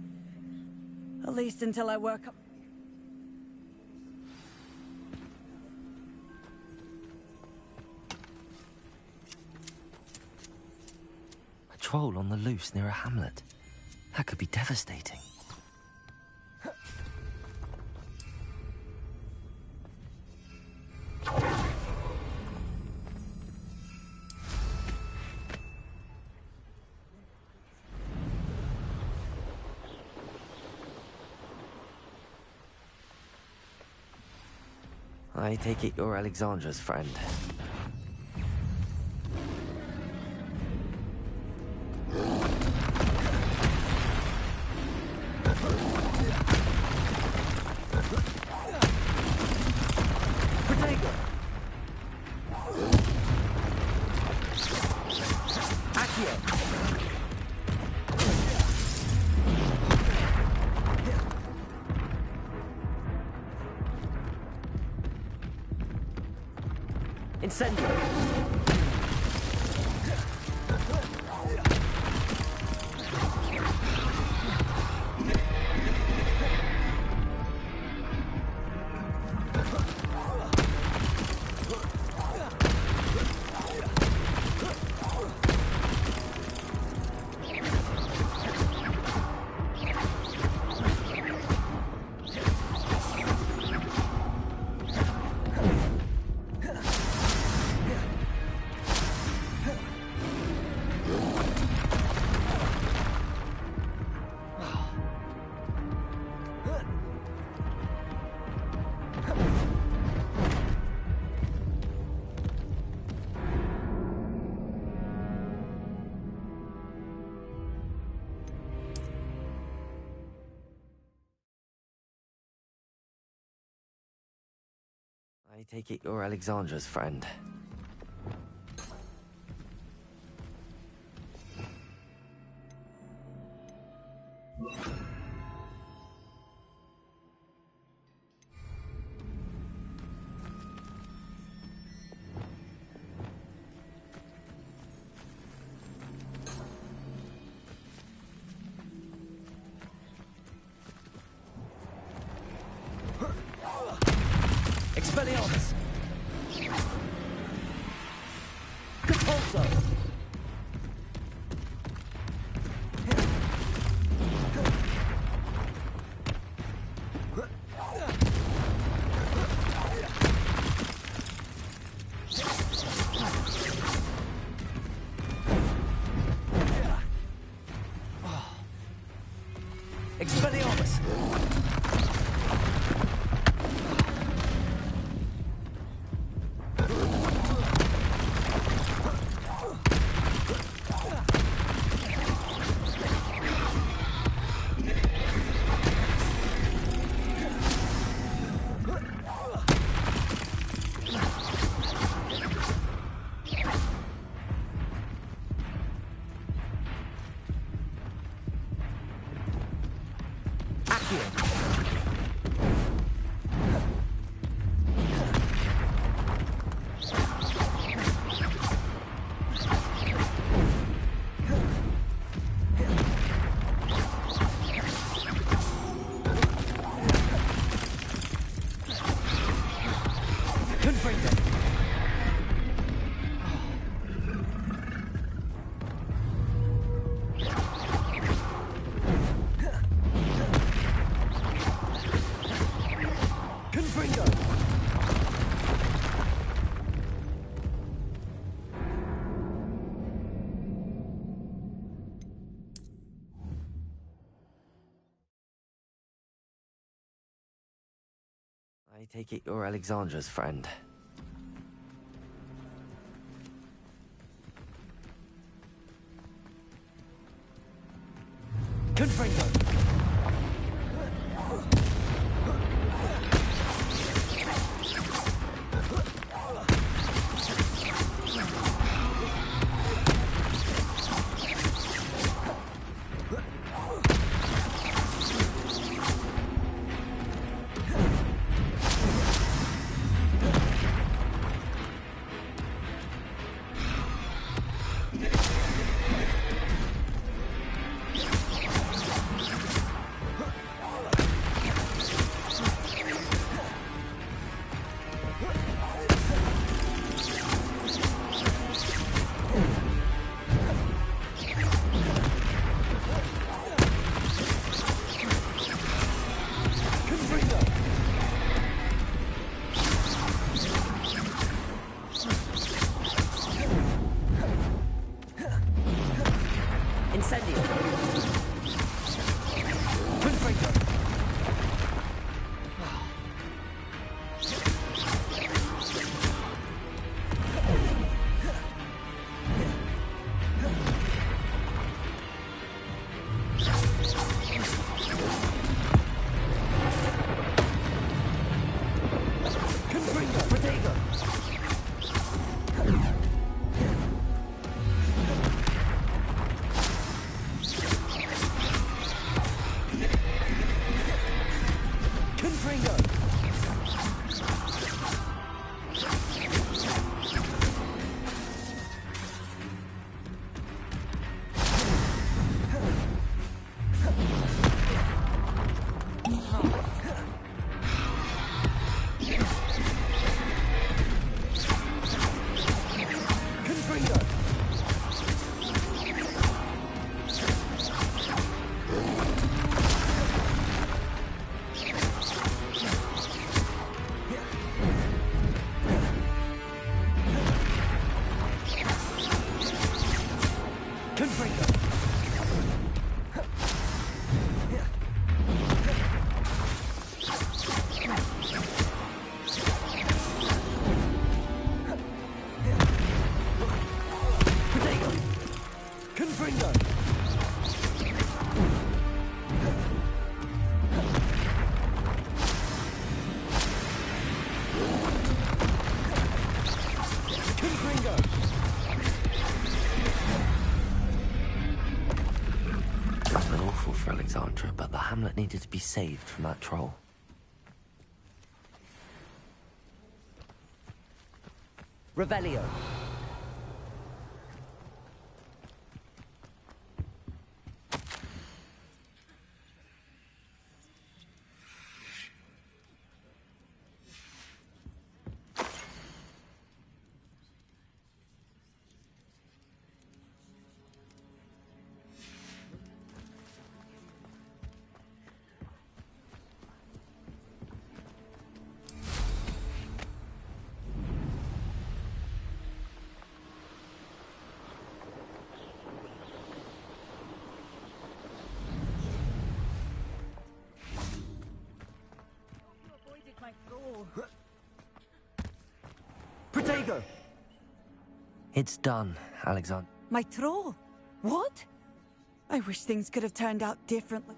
At least until I work up. A troll on the loose near a hamlet. That could be devastating. I take it you're Alexandra's friend. Incendio! I take it you're Alexandra's friend. Expelliarmus! Ppppotter! Expelliarmus! I take it you're Alexandra's friend. Confringo! Incendio! Confringo! awful for Alexandra, but the hamlet needed to be saved from that troll. Revelio. Protego! It's done, Alexandra. My troll? What? I wish things could have turned out differently.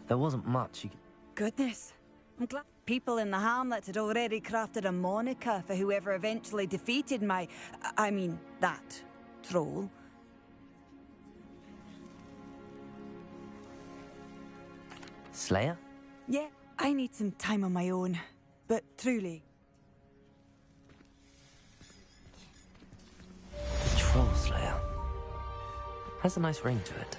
There wasn't much you could... Goodness. I'm glad people in the hamlet had already crafted a moniker for whoever eventually defeated I mean, that troll. Slayer? Yeah, I need some time on my own. But truly... The Troll Slayer. Has a nice ring to it.